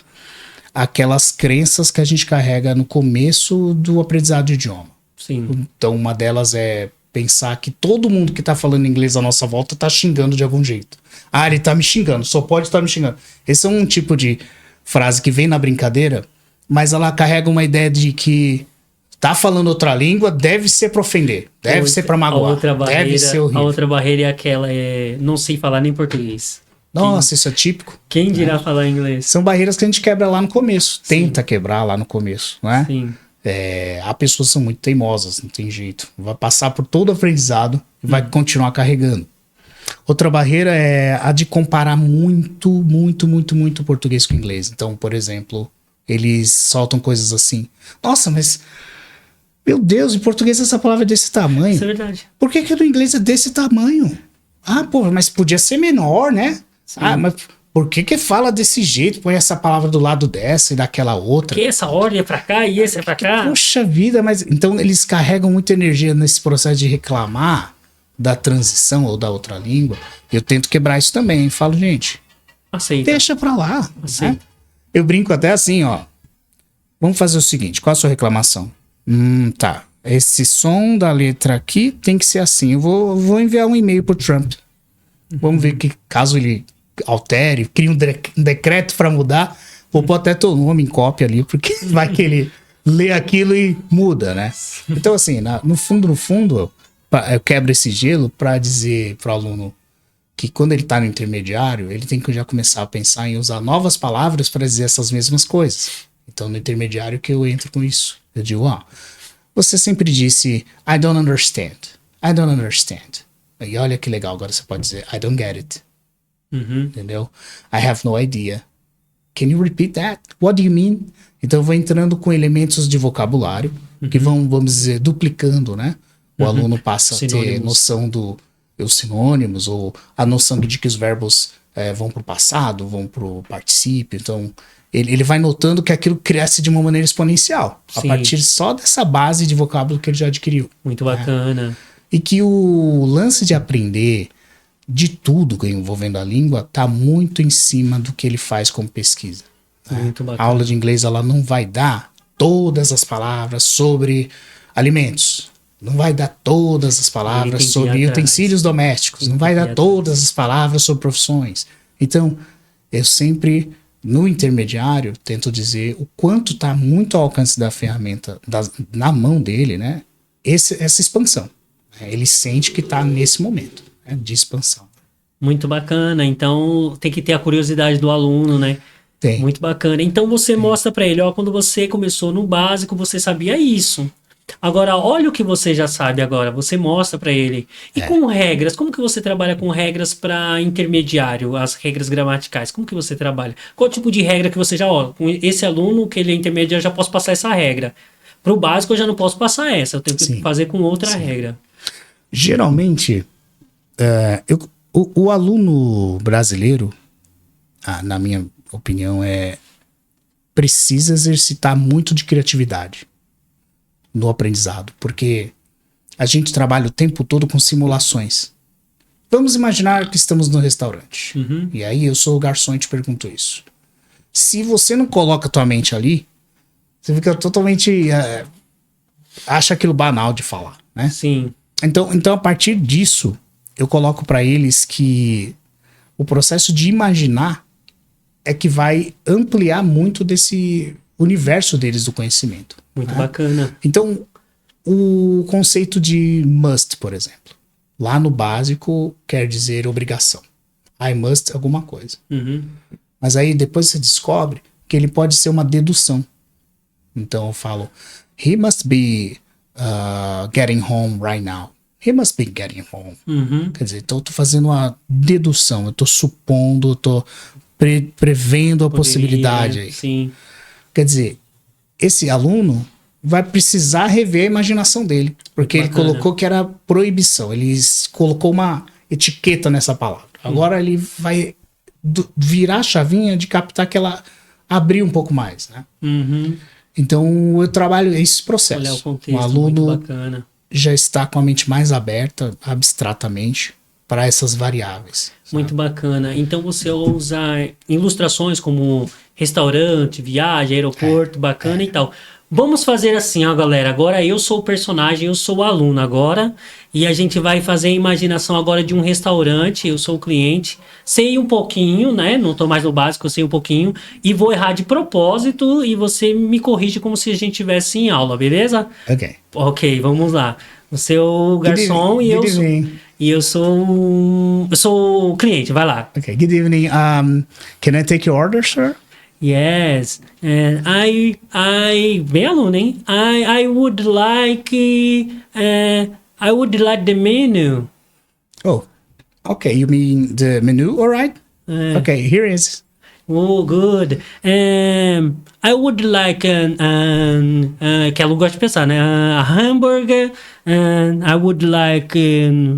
aquelas crenças que a gente carrega no começo do aprendizado de idioma. Sim. Então, uma delas é pensar que todo mundo que tá falando inglês à nossa volta tá xingando de algum jeito. Ah, ele tá me xingando, só pode estar me xingando. Esse é um tipo de frase que vem na brincadeira, mas ela carrega uma ideia de que tá falando outra língua, deve ser pra ofender, deve ser pra magoar, deve ser horrível. A outra barreira é aquela, não sei falar nem português. Nossa, isso é típico. Quem dirá falar inglês? São barreiras que a gente quebra lá no começo. Sim. Tenta quebrar lá no começo, não é? Sim. Há pessoas que são muito teimosas, não tem jeito. Vai passar por todo o aprendizado e vai continuar carregando. Outra barreira é a de comparar muito o português com o inglês. Então, por exemplo, eles soltam coisas assim. Nossa, mas... Meu Deus, em português essa palavra é desse tamanho. Isso é verdade. Por que no inglês é desse tamanho? Ah, pô, mas podia ser menor, né? Sim. Ah, mas por que fala desse jeito? Põe essa palavra do lado dessa e daquela outra. Que essa ordem é pra cá e esse é pra cá? Poxa vida, mas... Então eles carregam muita energia nesse processo de reclamar da transição ou da outra língua. Eu tento quebrar isso também. Falo, gente... Aceita. Deixa pra lá. Aceita. Né? Eu brinco até assim, ó. Vamos fazer o seguinte. Qual a sua reclamação? Tá. Esse som da letra aqui tem que ser assim. Eu vou enviar um e-mail pro Trump. Vamos ver que caso ele altere, crie um decreto para mudar, vou pôr até teu nome em cópia ali, porque vai que ele lê aquilo e muda, né? Então, assim, no fundo, eu quebro esse gelo para dizer pro aluno que quando ele tá no intermediário, ele tem que já começar a pensar em usar novas palavras para dizer essas mesmas coisas. Então, no intermediário que eu entro com isso. Eu digo, você sempre disse, I don't understand. I don't understand. E olha que legal, agora você pode dizer, I don't get it. Entendeu? I have no idea. Can you repeat that? What do you mean? Então eu vou entrando com elementos de vocabulário que vão, vamos dizer, duplicando, né? O aluno passa a ter noção dos sinônimos, ou a noção de que os verbos vão pro passado, vão pro particípio. Então ele vai notando que aquilo cresce de uma maneira exponencial. Sim. A partir só dessa base de vocábulo que ele já adquiriu. Muito bacana. Né? E que o lance de aprender de tudo envolvendo a língua tá muito em cima do que ele faz como pesquisa. Muito bacana. A aula de inglês ela não vai dar todas as palavras sobre alimentos. Não vai dar todas as palavras sobre utensílios domésticos. Não vai dar todas as palavras sobre profissões. Então, eu sempre, no intermediário, tento dizer o quanto está muito ao alcance da ferramenta na mão dele, né? Essa expansão. Ele sente que está nesse momento, né, de expansão. Muito bacana. Então, tem que ter a curiosidade do aluno, né? Tem. Muito bacana. Então você mostra para ele, ó, quando você começou no básico, você sabia isso. Agora, olha o que você já sabe agora, você mostra para ele. E com regras, como que você trabalha com regras para intermediário, as regras gramaticais? Como que você trabalha? Qual tipo de regra que você já, ó, com esse aluno que ele é intermediário, eu já posso passar essa regra. Para o básico eu já não posso passar essa, eu tenho que Sim. fazer com outra Sim. regra. Geralmente, o aluno brasileiro, na minha opinião, precisa exercitar muito de criatividade no aprendizado, porque a gente trabalha o tempo todo com simulações. Vamos imaginar que estamos no restaurante. Uhum. E aí eu sou o garçom e te pergunto isso. Se você não coloca a tua mente ali, você fica totalmente... acha aquilo banal de falar, né? Sim. Então, a partir disso, eu coloco para eles que o processo de imaginar é que vai ampliar muito desse universo deles do conhecimento. Muito né? bacana. Então, o conceito de must, por exemplo, lá no básico quer dizer obrigação. I must alguma coisa. Uhum. Mas aí depois você descobre que ele pode ser uma dedução. Então eu falo, he must be getting home right now. He must be getting home. Uhum. Quer dizer, então eu tô fazendo uma dedução, eu tô supondo, eu tô prevendo a possibilidade aí. Sim. Quer dizer, esse aluno vai precisar rever a imaginação dele, porque ele colocou que era proibição, ele colocou uma etiqueta nessa palavra. Agora ele vai virar a chavinha de captar que ela abriu um pouco mais, né? Uhum. Então eu trabalho esse processo. Olha o contexto, O aluno muito bacana. já está com a mente mais aberta, abstratamente, para essas variáveis. Muito bacana. Então você usa ilustrações como restaurante, viagem, aeroporto, bacana e tal. Vamos fazer assim, ó, galera. Agora eu sou o personagem, eu sou o aluno agora. E a gente vai fazer a imaginação agora de um restaurante. Eu sou o cliente. Sei um pouquinho, né? Não tô mais no básico, eu sei um pouquinho. E vou errar de propósito e você me corrige como se a gente estivesse em aula, beleza? Ok. Ok, vamos lá. Você é o garçom e eu sou o cliente. Vai lá. Okay. Good evening. Can I take your order, sir? Yes, and bem aluno, hein? I would like the menu. Oh, okay. You mean the menu? All right. Okay, here is. Oh, good. I would like que aluno gosta de pensar, né? A hambúrguer, and I would like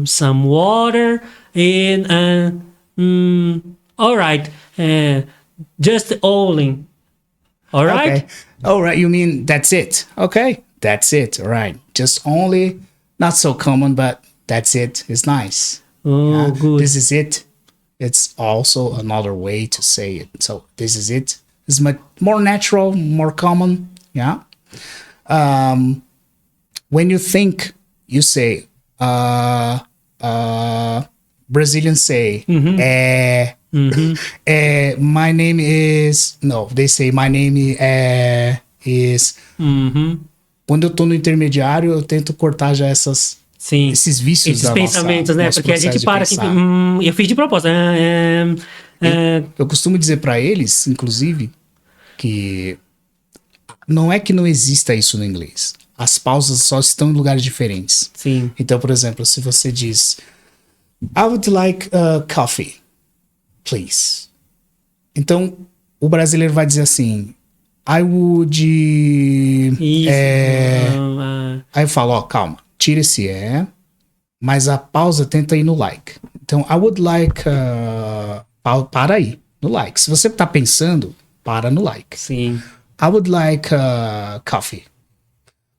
some water, and all right. Just Olin. All right? Okay. All right. You mean that's it? Okay. That's it. All right. Just only, not so common, but that's it. It's nice. Oh, good. This is it. It's also another way to say it. So this is it. It's much more natural, more common. Yeah. When you think, you say, Brazilians say, my name is. No, they say my name is. Quando eu tô no intermediário, eu tento cortar já esses vícios esses pensamentos, né? Porque a gente para assim, eu fiz de propósito. Eu costumo dizer para eles, inclusive, que não é que não exista isso no inglês. As pausas só estão em lugares diferentes. Sim. Então, por exemplo, se você diz I would like coffee, please. Então, o brasileiro vai dizer assim I would... Isso. Aí eu falo, calma, tira esse mas a pausa tenta ir no like. Então, I would like... para aí, no like. Se você tá pensando, para no like. Sim. I would like coffee.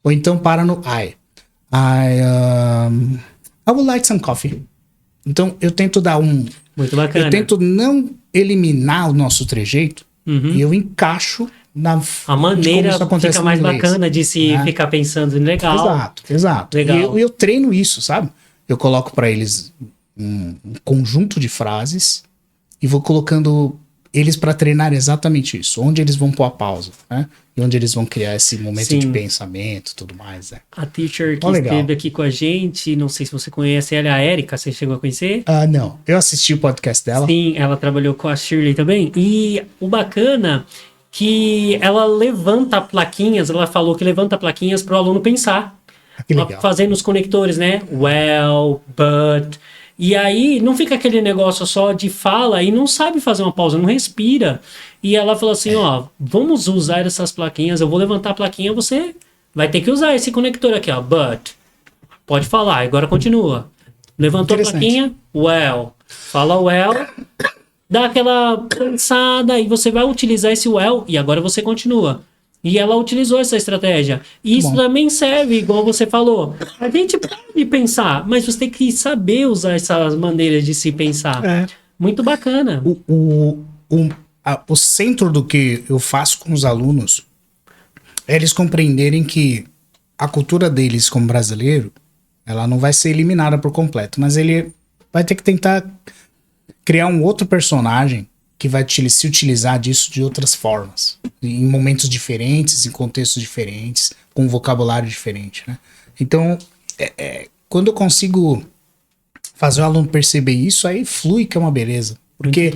Ou então para no I would like some coffee. Então, eu tento dar Muito bacana. Eu tento não eliminar o nosso trejeito e eu encaixo a maneira fica mais inglês, bacana de se ficar pensando legal. Exato. Legal. E eu treino isso, sabe? Eu coloco para eles um conjunto de frases e vou colocando eles para treinar exatamente isso, onde eles vão pôr a pausa, né? E onde eles vão criar esse momento Sim. de pensamento e tudo mais, né? A teacher que legal. esteve aqui com a gente, não sei se você conhece ela, é a Erika, você chegou a conhecer? Ah, não. Eu assisti o podcast dela. Sim, ela trabalhou com a Shirley também. E o bacana que ela levanta plaquinhas, ela falou que levanta plaquinhas para o aluno pensar. Que legal. Fazendo os conectores, né? Well, but. E aí não fica aquele negócio só de fala e não sabe fazer uma pausa, não respira. E ela falou assim, ó, vamos usar essas plaquinhas, eu vou levantar a plaquinha, você vai ter que usar esse conector aqui, ó, but. Pode falar, agora continua. Levantou a plaquinha, well. Fala well, dá aquela pensada e você vai utilizar esse well e agora você continua. E ela utilizou essa estratégia. E isso também serve, igual você falou. A gente pode pensar, mas você tem que saber usar essas maneiras de se pensar. Muito bacana. O centro do que eu faço com os alunos é eles compreenderem que a cultura deles como brasileiro, ela não vai ser eliminada por completo, mas ele vai ter que tentar criar um outro personagem que vai se utilizar disso de outras formas, em momentos diferentes, em contextos diferentes, com um vocabulário diferente, né? Então, quando eu consigo fazer o aluno perceber isso, aí flui, que é uma beleza. Porque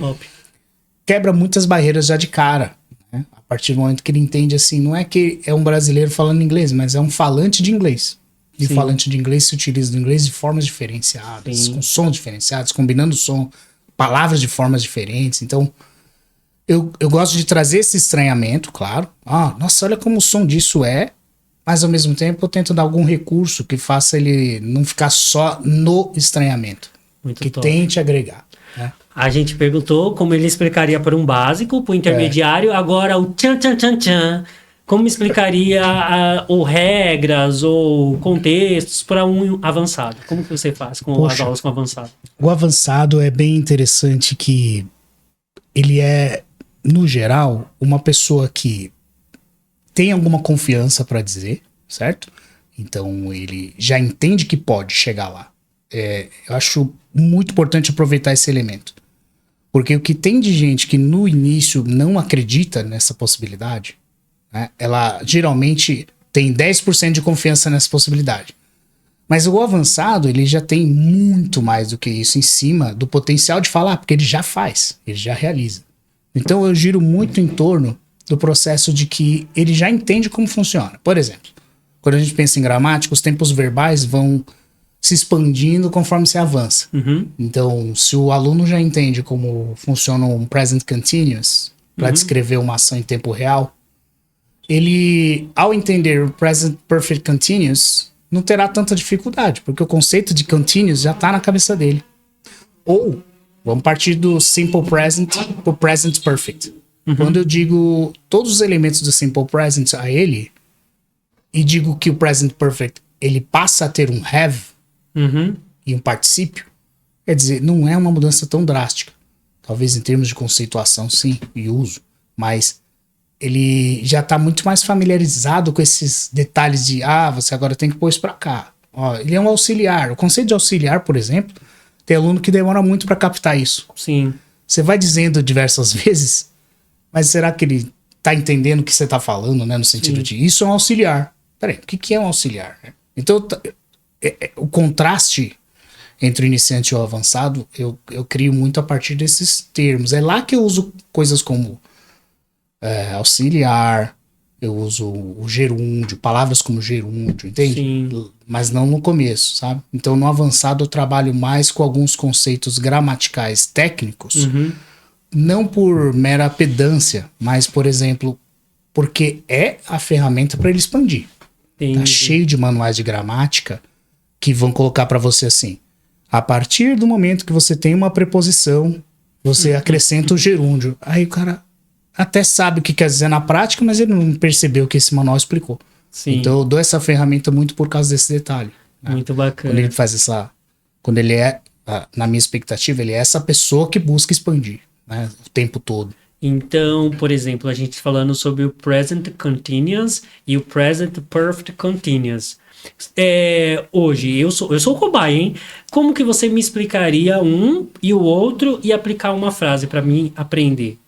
quebra muitas barreiras já de cara, né? A partir do momento que ele entende assim, não é que é um brasileiro falando inglês, mas é um falante de inglês. E Sim. falante de inglês se utiliza do inglês de formas diferenciadas, Sim. com sons diferenciados, combinando som, palavras de formas diferentes. Então, eu gosto de trazer esse estranhamento, claro. Ah, nossa, olha como o som disso é. Mas, ao mesmo tempo, eu tento dar algum recurso que faça ele não ficar só no estranhamento. Muito que top. tente agregar, né? A gente perguntou como ele explicaria para um básico, para o intermediário. Agora, o tchan, tchan, tchan, tchan. Como explicaria ou regras ou contextos para um avançado? Como que você faz com as aulas com avançado? O avançado é bem interessante que ele é, no geral, uma pessoa que tem alguma confiança para dizer, certo? Então ele já entende que pode chegar lá. Eu acho muito importante aproveitar esse elemento. Porque o que tem de gente que no início não acredita nessa possibilidade, né, ela geralmente tem 10% de confiança nessa possibilidade. Mas o avançado, ele já tem muito mais do que isso em cima do potencial de falar, porque ele já faz, ele já realiza. Então eu giro muito em torno do processo de que ele já entende como funciona. Por exemplo, quando a gente pensa em gramática, os tempos verbais vão se expandindo conforme se avança. Uhum. Então, se o aluno já entende como funciona um present continuous para descrever uma ação em tempo real, ele, ao entender o present perfect continuous, não terá tanta dificuldade, porque o conceito de continuous já está na cabeça dele. Ou, vamos partir do simple present para o present perfect. Quando eu digo todos os elementos do simple present a ele, e digo que o present perfect ele passa a ter um have e um particípio, quer dizer, não é uma mudança tão drástica. Talvez em termos de conceituação, sim, e uso, mas ele já está muito mais familiarizado com esses detalhes de, você agora tem que pôr isso para cá. Ó, ele é um auxiliar. O conceito de auxiliar, por exemplo, tem aluno que demora muito para captar isso. Sim. Você vai dizendo diversas vezes, mas será que ele tá entendendo o que você tá falando, né? No sentido de, isso é um auxiliar. Peraí, o que é um auxiliar? Então, o contraste entre o iniciante e o avançado, eu crio muito a partir desses termos. É lá que eu uso coisas como auxiliar, eu uso o gerúndio, palavras como gerúndio, entende? Sim. Mas não no começo, sabe? Então, no avançado, eu trabalho mais com alguns conceitos gramaticais técnicos, não por mera pedância, mas, por exemplo, porque é a ferramenta para ele expandir. Tá cheio de manuais de gramática que vão colocar para você assim: a partir do momento que você tem uma preposição, você acrescenta o gerúndio. Aí o cara até sabe o que quer dizer na prática, mas ele não percebeu o que esse manual explicou. Sim. Então eu dou essa ferramenta muito por causa desse detalhe. Né? Muito bacana. Quando ele faz quando ele na minha expectativa, ele é essa pessoa que busca expandir, né, o tempo todo. Então, por exemplo, a gente falando sobre o present continuous e o present perfect continuous. Hoje, eu sou o cobaia, hein? Como que você me explicaria um e o outro e aplicar uma frase para mim aprender?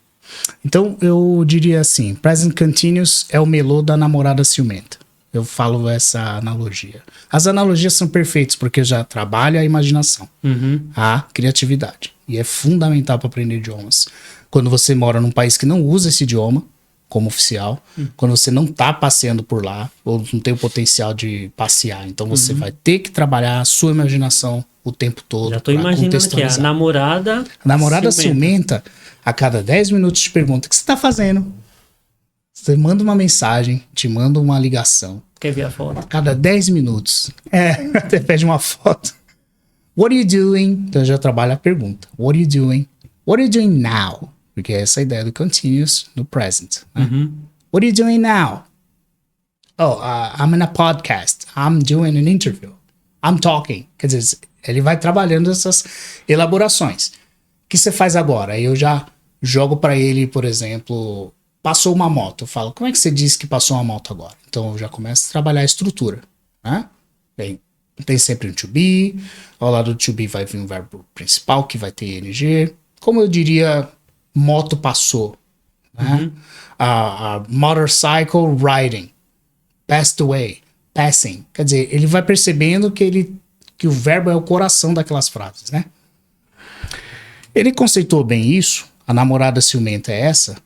Então, eu diria assim, present continuous é o melô da namorada ciumenta. Eu falo essa analogia. As analogias são perfeitas porque já trabalha a imaginação, a criatividade. E é fundamental para aprender idiomas. Quando você mora num país que não usa esse idioma como oficial, quando você não está passeando por lá, ou não tem o potencial de passear, então você vai ter que trabalhar a sua imaginação o tempo todo. Já tô imaginando que a namorada ciumenta, a cada 10 minutos te pergunta: o que você está fazendo? Você manda uma mensagem, te manda uma ligação. Quer ver a foto? A cada 10 minutos. Até pede uma foto. What are you doing? Então já trabalha a pergunta. What are you doing? What are you doing now? Porque é essa ideia do continuous no present. Né? What are you doing now? Oh, I'm in a podcast. I'm doing an interview. I'm talking. Quer dizer, ele vai trabalhando essas elaborações. O que você faz agora? Aí eu já jogo para ele, por exemplo, passou uma moto. Eu falo, como é que você disse que passou uma moto agora? Então eu já começo a trabalhar a estrutura. Né? Bem, tem sempre um to be. Ao lado do to be vai vir um verbo principal que vai ter ing. Como eu diria, moto passou. Né? A motorcycle riding. Passed away. Passing. Quer dizer, ele vai percebendo que o verbo é o coração daquelas frases, né? Ele conceitou bem isso. A namorada ciumenta é essa.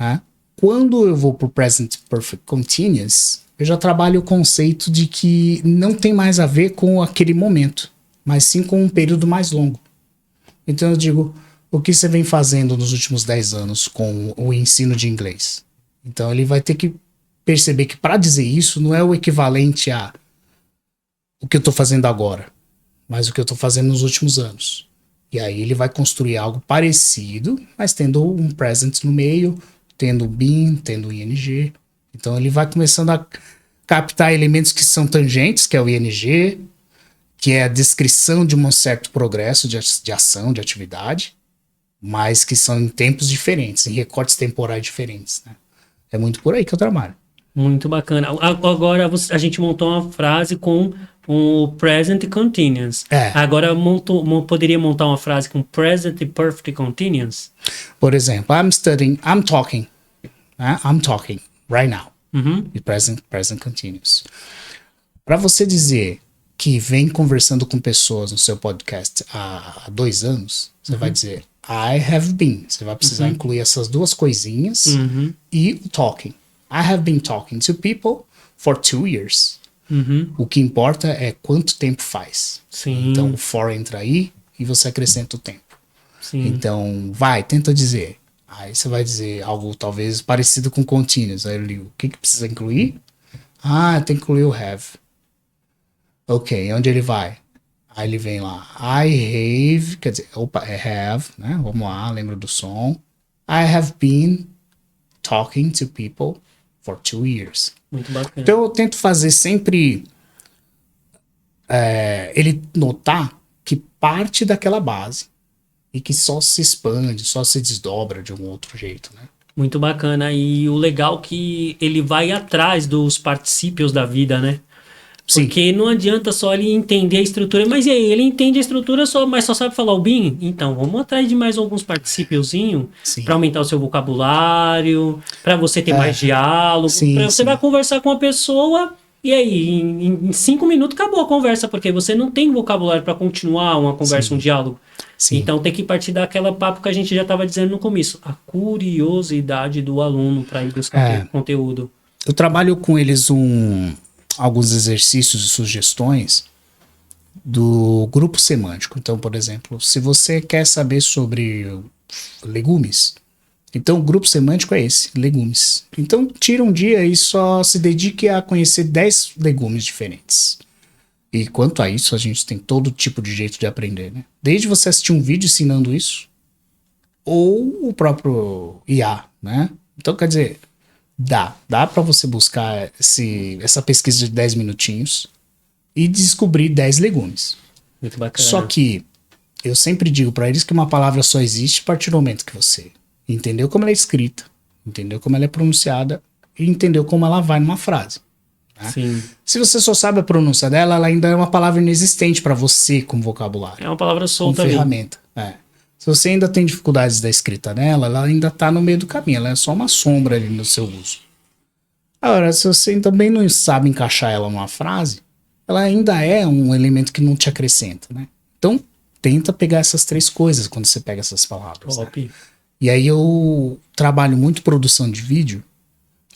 Né? Quando eu vou pro present perfect continuous, eu já trabalho o conceito de que não tem mais a ver com aquele momento, mas sim com um período mais longo. Então eu digo, o que você vem fazendo nos últimos 10 anos com o ensino de inglês? Então ele vai ter que perceber que para dizer isso não é o equivalente a o que eu estou fazendo agora, mas o que eu estou fazendo nos últimos anos. E aí ele vai construir algo parecido, mas tendo um present no meio, tendo o been, tendo o ing. Então ele vai começando a captar elementos que são tangentes, que é o ing, que é a descrição de um certo progresso de ação, de atividade, mas que são em tempos diferentes, em recortes temporais diferentes. Né? É muito por aí que eu trabalho. Muito bacana. Agora a gente montou uma frase com o present continuous. Agora poderia montar uma frase com present perfect continuous? Por exemplo, I'm talking. I'm talking right now. E present continuous. Para você dizer que vem conversando com pessoas no seu podcast há 2 anos, você vai dizer I have been. Você vai precisar incluir essas duas coisinhas e o talking. I have been talking to people for 2 years. O que importa é quanto tempo faz. Sim. Então o for entra aí e você acrescenta o tempo. Sim. Então tenta dizer. Aí você vai dizer algo talvez parecido com continuous. Aí eu ligo. O que precisa incluir? Tem que incluir o have. Ok, onde ele vai? Aí ele vem lá. I have, quer dizer, have, né? Vamos lá, lembra do som. I have been talking to people for 2 years. Muito bacana. Então eu tento fazer sempre ele notar que parte daquela base e que só se expande, só se desdobra de um outro jeito, né? Muito bacana. E o legal é que ele vai atrás dos particípios da vida, né? Sim. Porque não adianta só ele entender a estrutura. Mas e aí, ele entende a estrutura, mas só sabe falar o bem? Então, vamos atrás de mais alguns particípiozinhos para aumentar o seu vocabulário, para você ter mais diálogo. Você vai conversar com uma pessoa e aí, em 5 minutos, acabou a conversa, porque você não tem vocabulário para continuar uma conversa, um diálogo. Sim. Então, tem que partir daquela papo que a gente já estava dizendo no começo. A curiosidade do aluno para ir buscar conteúdo. Eu trabalho com eles alguns exercícios e sugestões do grupo semântico. Então, por exemplo, se você quer saber sobre legumes, então o grupo semântico é esse, legumes. Então, tira um dia e só se dedique a conhecer 10 legumes diferentes. E quanto a isso, a gente tem todo tipo de jeito de aprender, né? Desde você assistir um vídeo ensinando isso, ou o próprio IA, né? Então, quer dizer, dá para você buscar essa pesquisa de 10 minutinhos e descobrir 10 legumes. Muito bacana. Só que eu sempre digo para eles que uma palavra só existe a partir do momento que você entendeu como ela é escrita, entendeu como ela é pronunciada e entendeu como ela vai numa frase. Né? Sim. Se você só sabe a pronúncia dela, ela ainda é uma palavra inexistente para você como vocabulário. É uma palavra solta como ferramenta. Se você ainda tem dificuldades da escrita nela, ela ainda está no meio do caminho, ela é só uma sombra ali no seu uso. Agora, se você também não sabe encaixar ela numa frase, ela ainda é um elemento que não te acrescenta, né? Então, tenta pegar essas três coisas quando você pega essas palavras. Né? E aí eu trabalho muito produção de vídeo,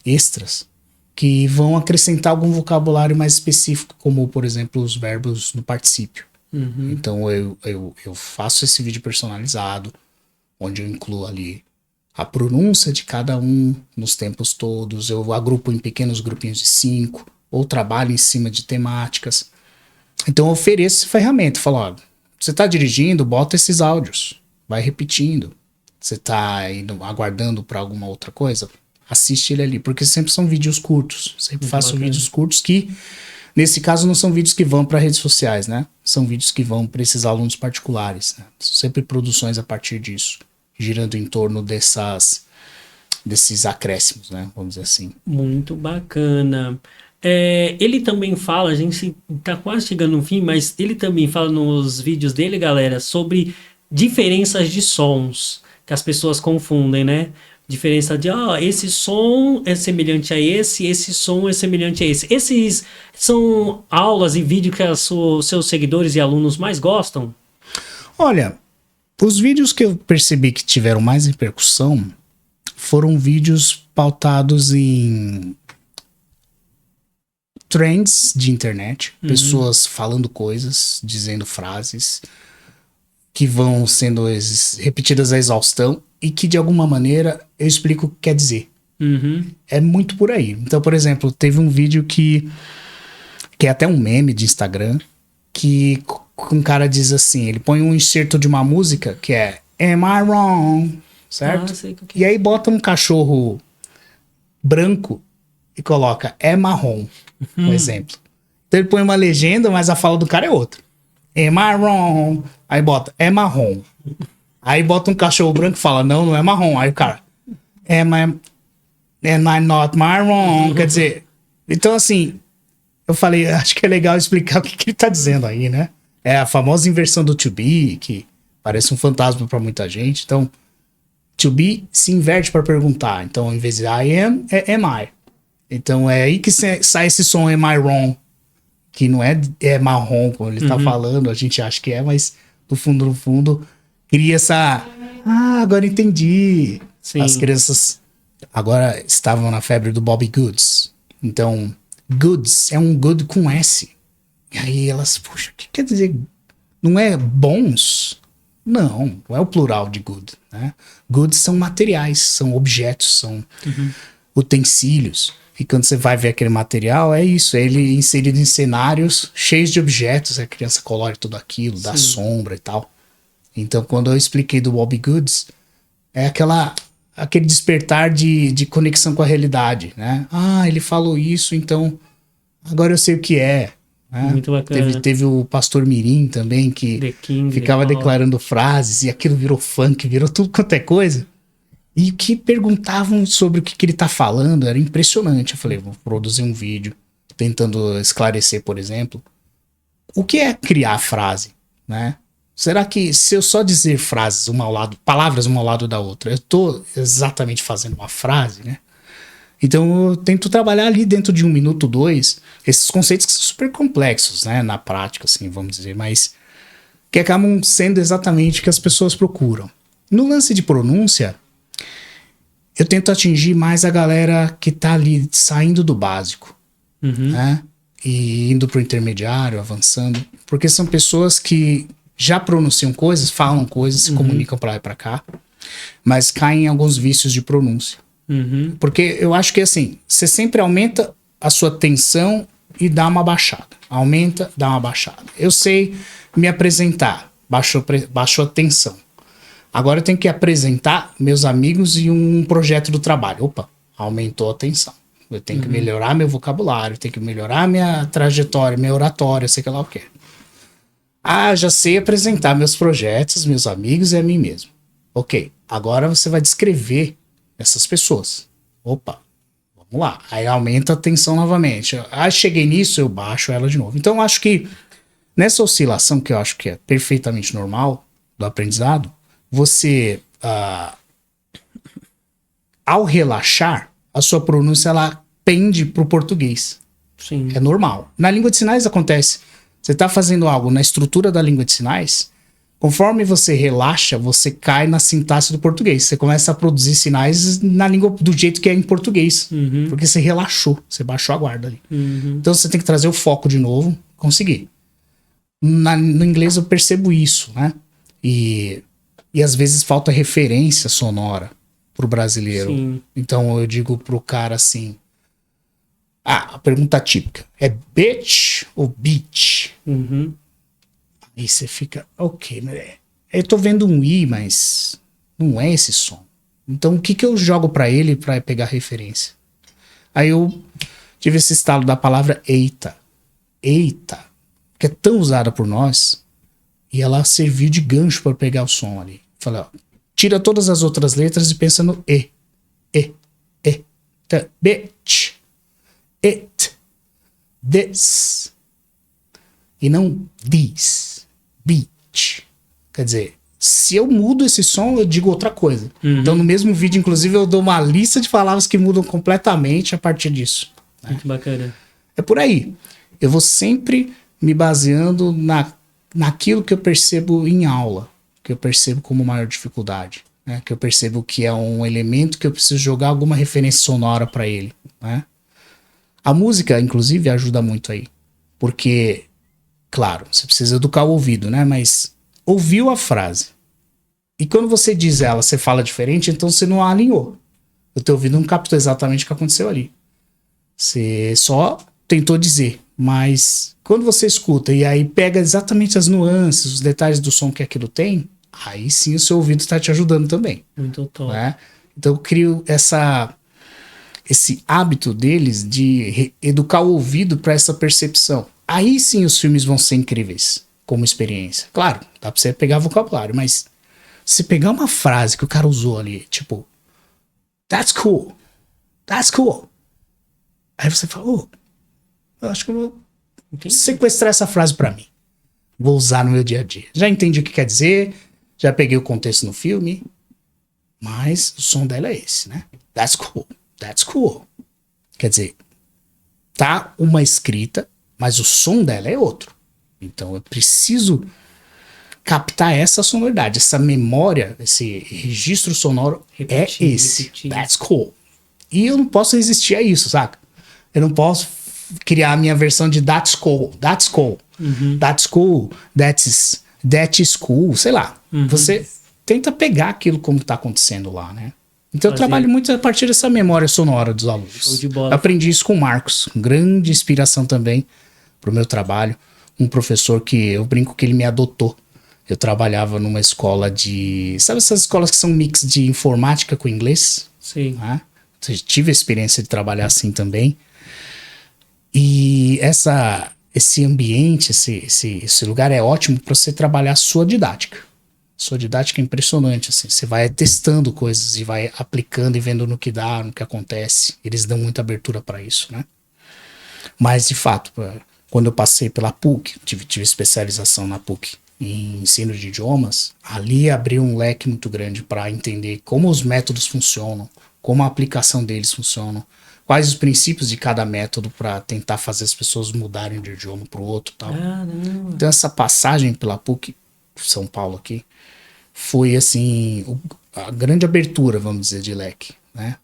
extras, que vão acrescentar algum vocabulário mais específico, como, por exemplo, os verbos no particípio. Uhum. Então eu faço esse vídeo personalizado, onde eu incluo ali a pronúncia de cada um nos tempos todos, eu agrupo em pequenos grupinhos de 5, ou trabalho em cima de temáticas. Então eu ofereço essa ferramenta, falo, ó, você está dirigindo, bota esses áudios, vai repetindo. Você está aguardando para alguma outra coisa, assiste ele ali, porque sempre são vídeos curtos, sempre faço vídeos curtos que... Nesse caso, não são vídeos que vão para redes sociais, né? São vídeos que vão para esses alunos particulares. Né? São sempre produções a partir disso, girando em torno desses acréscimos, né? Vamos dizer assim. Muito bacana. Ele também fala, a gente tá quase chegando no fim, mas ele também fala nos vídeos dele, galera, sobre diferenças de sons, que as pessoas confundem, né? Diferença de, esse som é semelhante a esse som é semelhante a esse. Esses são aulas e vídeos que os seus seguidores e alunos mais gostam? Olha, os vídeos que eu percebi que tiveram mais repercussão foram vídeos pautados em trends de internet, pessoas falando coisas, dizendo frases que vão sendo repetidas à exaustão e que de alguma maneira eu explico o que quer dizer. É muito por aí. Então, por exemplo, teve um vídeo que é até um meme de Instagram, que um cara diz assim, ele põe um enxerto de uma música que é Am I Wrong? Certo? E aí bota um cachorro branco e coloca é marrom, um exemplo. Então ele põe uma legenda, mas a fala do cara é outra. Am I wrong? Aí bota é marrom. Aí bota um cachorro branco e fala, não é marrom. Aí o cara, am I not marrom? Quer dizer, então assim, eu falei, acho que é legal explicar o que ele tá dizendo aí, né? É a famosa inversão do to be, que parece um fantasma pra muita gente. Então, to be se inverte para perguntar. Então, em vez de I am, é am I. Então, é aí que sai esse som am I wrong? Que não é marrom, como ele tá falando, a gente acha que é, mas no fundo, cria essa... agora entendi. Sim. As crianças agora estavam na febre do Bobbie Goods. Então, goods é um good com S. E aí elas, poxa, o que quer dizer? Não é bons? Não é o plural de good, né? Goods são materiais, são objetos, são utensílios. E quando você vai ver aquele material, é isso, é ele inserido em cenários cheios de objetos, a criança colore tudo aquilo, dá sombra e tal. Então, quando eu expliquei do Bobbie Goods, é aquele despertar de conexão com a realidade, né? Ele falou isso, então agora eu sei o que é. Né? Muito bacana. Teve o Pastor Mirim também, que ficava declarando frases, e aquilo virou funk, virou tudo quanto é coisa. E que perguntavam sobre o que ele tá falando, era impressionante. Eu falei, vou produzir um vídeo tentando esclarecer, por exemplo, o que é criar frase, né? Será que se eu só dizer palavras uma ao lado da outra, eu tô exatamente fazendo uma frase, né? Então eu tento trabalhar ali dentro de 1 minuto, 2, esses conceitos que são super complexos, né? Na prática, assim, vamos dizer, mas que acabam sendo exatamente o que as pessoas procuram. No lance de pronúncia, eu tento atingir mais a galera que tá ali saindo do básico, né? E indo pro intermediário, avançando, porque são pessoas que já pronunciam coisas, falam coisas, se comunicam pra lá e pra cá, mas caem em alguns vícios de pronúncia. Porque eu acho que assim, você sempre aumenta a sua tensão e dá uma baixada. Aumenta, dá uma baixada. Eu sei me apresentar, baixou a tensão. Agora eu tenho que apresentar meus amigos e um projeto do trabalho. Opa, aumentou a tensão. Eu tenho que melhorar meu vocabulário, tenho que melhorar minha trajetória, minha oratória, sei que lá o quê. Já sei apresentar meus projetos, meus amigos e a mim mesmo. Ok, agora você vai descrever essas pessoas. Opa, vamos lá. Aí aumenta a tensão novamente. Cheguei nisso, eu baixo ela de novo. Então eu acho que nessa oscilação, que eu acho que é perfeitamente normal do aprendizado, você, ao relaxar, a sua pronúncia ela pende pro português. Sim. É normal. Na língua de sinais acontece. Você tá fazendo algo na estrutura da língua de sinais, conforme você relaxa, você cai na sintaxe do português. Você começa a produzir sinais na língua do jeito que é em português. Porque você relaxou, você baixou a guarda ali. Então você tem que trazer o foco de novo, conseguir. No inglês eu percebo isso, né? E às vezes falta referência sonora pro brasileiro. Sim. Então eu digo pro cara assim... a pergunta típica. É bitch ou beach? Aí você fica, ok, eu tô vendo um I, mas não é esse som. Então o que eu jogo pra ele pra pegar referência? Aí eu tive esse estalo da palavra eita. Eita, que é tão usada por nós, e ela serviu de gancho pra pegar o som ali. Falei, ó, tira todas as outras letras e pensa no E. E. Então, bitch. It. This. E não this. Beach. Quer dizer, se eu mudo esse som, eu digo outra coisa. Então, no mesmo vídeo, inclusive, eu dou uma lista de palavras que mudam completamente a partir disso. Muito bacana. É por aí. Eu vou sempre me baseando naquilo que eu percebo em aula, que eu percebo como maior dificuldade, né? Que eu percebo que é um elemento que eu preciso jogar alguma referência sonora para ele, né? A música, inclusive, ajuda muito aí. Porque, claro, você precisa educar o ouvido, né? Mas ouviu a frase. E quando você diz ela, você fala diferente, então você não alinhou. O teu ouvido não captou exatamente o que aconteceu ali. Você só tentou dizer. Mas quando você escuta e aí pega exatamente as nuances, os detalhes do som que aquilo tem, aí sim o seu ouvido está te ajudando também. Muito top. Né? Então eu crio esse hábito deles de educar o ouvido para essa percepção. Aí sim os filmes vão ser incríveis como experiência. Claro, dá pra você pegar vocabulário, mas se pegar uma frase que o cara usou ali, tipo, that's cool, that's cool. Aí você fala, eu acho que eu vou sequestrar essa frase para mim. Vou usar no meu dia a dia. Já entendi o que quer dizer, já peguei o contexto no filme, mas o som dela é esse, né? That's cool. That's cool. Quer dizer, tá uma escrita, mas o som dela é outro. Então eu preciso captar essa sonoridade, essa memória, esse registro sonoro repetir, é esse. Repetir. That's cool. E eu não posso resistir a isso, saca? Eu não posso criar a minha versão de that's cool. That's cool. That's cool. That is cool. Sei lá. Você tenta pegar aquilo como tá acontecendo lá, né? Então eu trabalho muito a partir dessa memória sonora dos alunos. Show de bola. Eu aprendi isso com o Marcos, grande inspiração também pro meu trabalho. Um professor que eu brinco que ele me adotou. Eu trabalhava numa escola sabe essas escolas que são mix de informática com inglês? Sim. Né? Tive a experiência de trabalhar assim também. E esse ambiente, esse lugar é ótimo para você trabalhar a sua didática. Sua didática é impressionante, assim. Você vai testando coisas e vai aplicando e vendo no que dá, no que acontece. Eles dão muita abertura para isso, né? Mas, de fato, quando eu passei pela PUC, tive especialização na PUC em ensino de idiomas, ali abriu um leque muito grande para entender como os métodos funcionam, como a aplicação deles funciona, quais os princípios de cada método para tentar fazer as pessoas mudarem de idioma para o outro e tal. Então, essa passagem pela PUC, São Paulo aqui, foi assim a grande abertura, vamos dizer, de leque, né?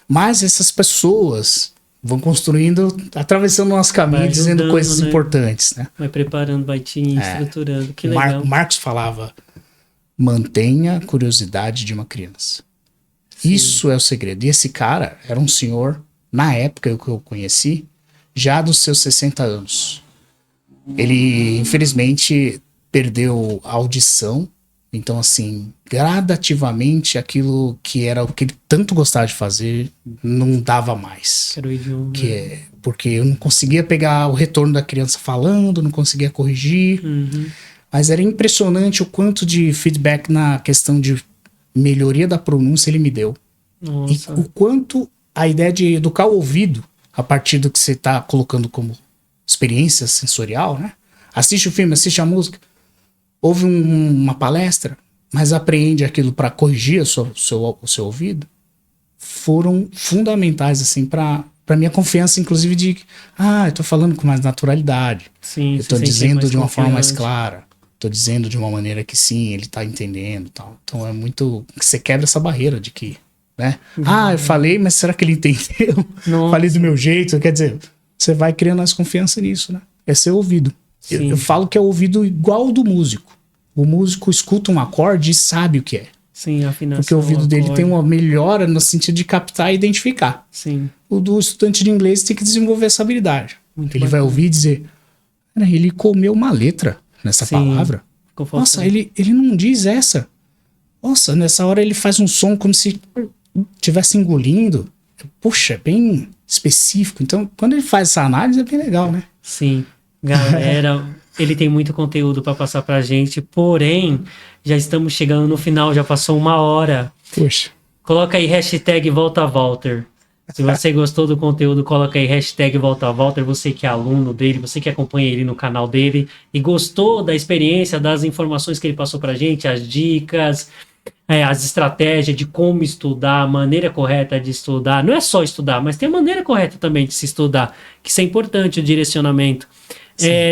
Mas essas pessoas vão construindo, atravessando o nosso caminho, dizendo coisas importantes, né? Vai preparando, vai te estruturando, que legal. Marcos falava, mantenha a curiosidade de uma criança. Sim. Isso é o segredo. E esse cara era um senhor, na época que eu conheci, já dos seus 60 anos. Ele, infelizmente, perdeu a audição. Então, assim, gradativamente, aquilo que era o que ele tanto gostava de fazer, não dava mais. Era o idioma. Porque eu não conseguia pegar o retorno da criança falando, não conseguia corrigir. Mas era impressionante o quanto de feedback na questão de melhoria da pronúncia ele me deu. Nossa. E o quanto a ideia de educar o ouvido, a partir do que você está colocando como experiência sensorial, né? Assiste o filme, assiste a música. Houve uma palestra, mas apreende aquilo para corrigir o seu ouvido, foram fundamentais, assim, para minha confiança, inclusive, de eu tô falando com mais naturalidade. Sim, eu tô dizendo de uma forma mais clara. Tô dizendo de uma maneira que sim, ele tá entendendo e tal. Então é muito... Você quebra essa barreira de que, né? Eu falei, mas será que ele entendeu? Falei do meu jeito. Quer dizer, você vai criando mais confiança nisso, né? É seu ouvido. Eu falo que é o ouvido igual ao do músico. O músico escuta um acorde e sabe o que é. Sim, a afinação. Porque o ouvido dele tem uma melhora no sentido de captar e identificar. Sim. O do estudante de inglês tem que desenvolver essa habilidade. Muito ele bacana. vai ouvir e dizer, ele comeu uma letra nessa palavra. Nossa, ele não diz essa. Nossa, nessa hora ele faz um som como se estivesse engolindo. Puxa, é bem específico. Então, quando ele faz essa análise, é bem legal, né? Sim. Galera, ele tem muito conteúdo para passar pra gente, porém, já estamos chegando no final, já passou 1 hora. Poxa. Coloca aí hashtag Volta Walter. Se você gostou do conteúdo, coloca aí hashtag Volta Walter. Você que é aluno dele, você que acompanha ele no canal dele e gostou da experiência, das informações que ele passou pra gente, as dicas, as estratégias de como estudar, a maneira correta de estudar. Não é só estudar, mas tem a maneira correta também de se estudar, que isso é importante, o direcionamento.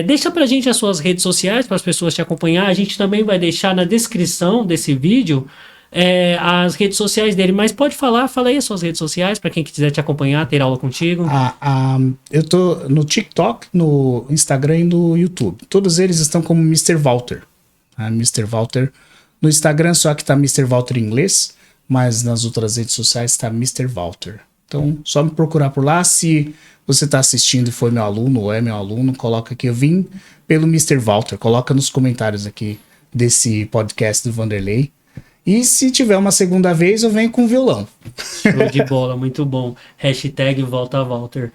Deixa pra gente as suas redes sociais para as pessoas te acompanhar. A gente também vai deixar na descrição desse vídeo as redes sociais dele, mas pode fala aí as suas redes sociais para quem quiser te acompanhar, ter aula contigo. Eu tô no TikTok, no Instagram e no YouTube. Todos eles estão como Mr. Walter. Mr. Walter no Instagram, só que tá Mr. Walter em inglês, mas nas outras redes sociais tá Mr. Walter. Então, só me procurar por lá. Se você está assistindo e foi meu aluno ou é meu aluno, coloca aqui, eu vim pelo Mr. Walter, coloca nos comentários aqui desse podcast do Vanderlei. E se tiver uma segunda vez, eu venho com violão. Show de bola, muito bom. Hashtag Volta Walter.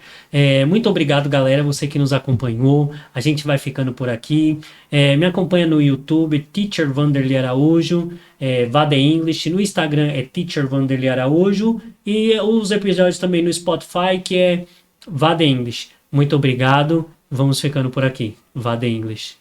Muito obrigado, galera, você que nos acompanhou. A gente vai ficando por aqui. Me acompanha no YouTube, Teacher Vanderlei Araújo, Vade English. No Instagram é Teacher Vanderlei Araújo. E os episódios também no Spotify, que é Vade English. Muito obrigado. Vamos ficando por aqui. Vade English.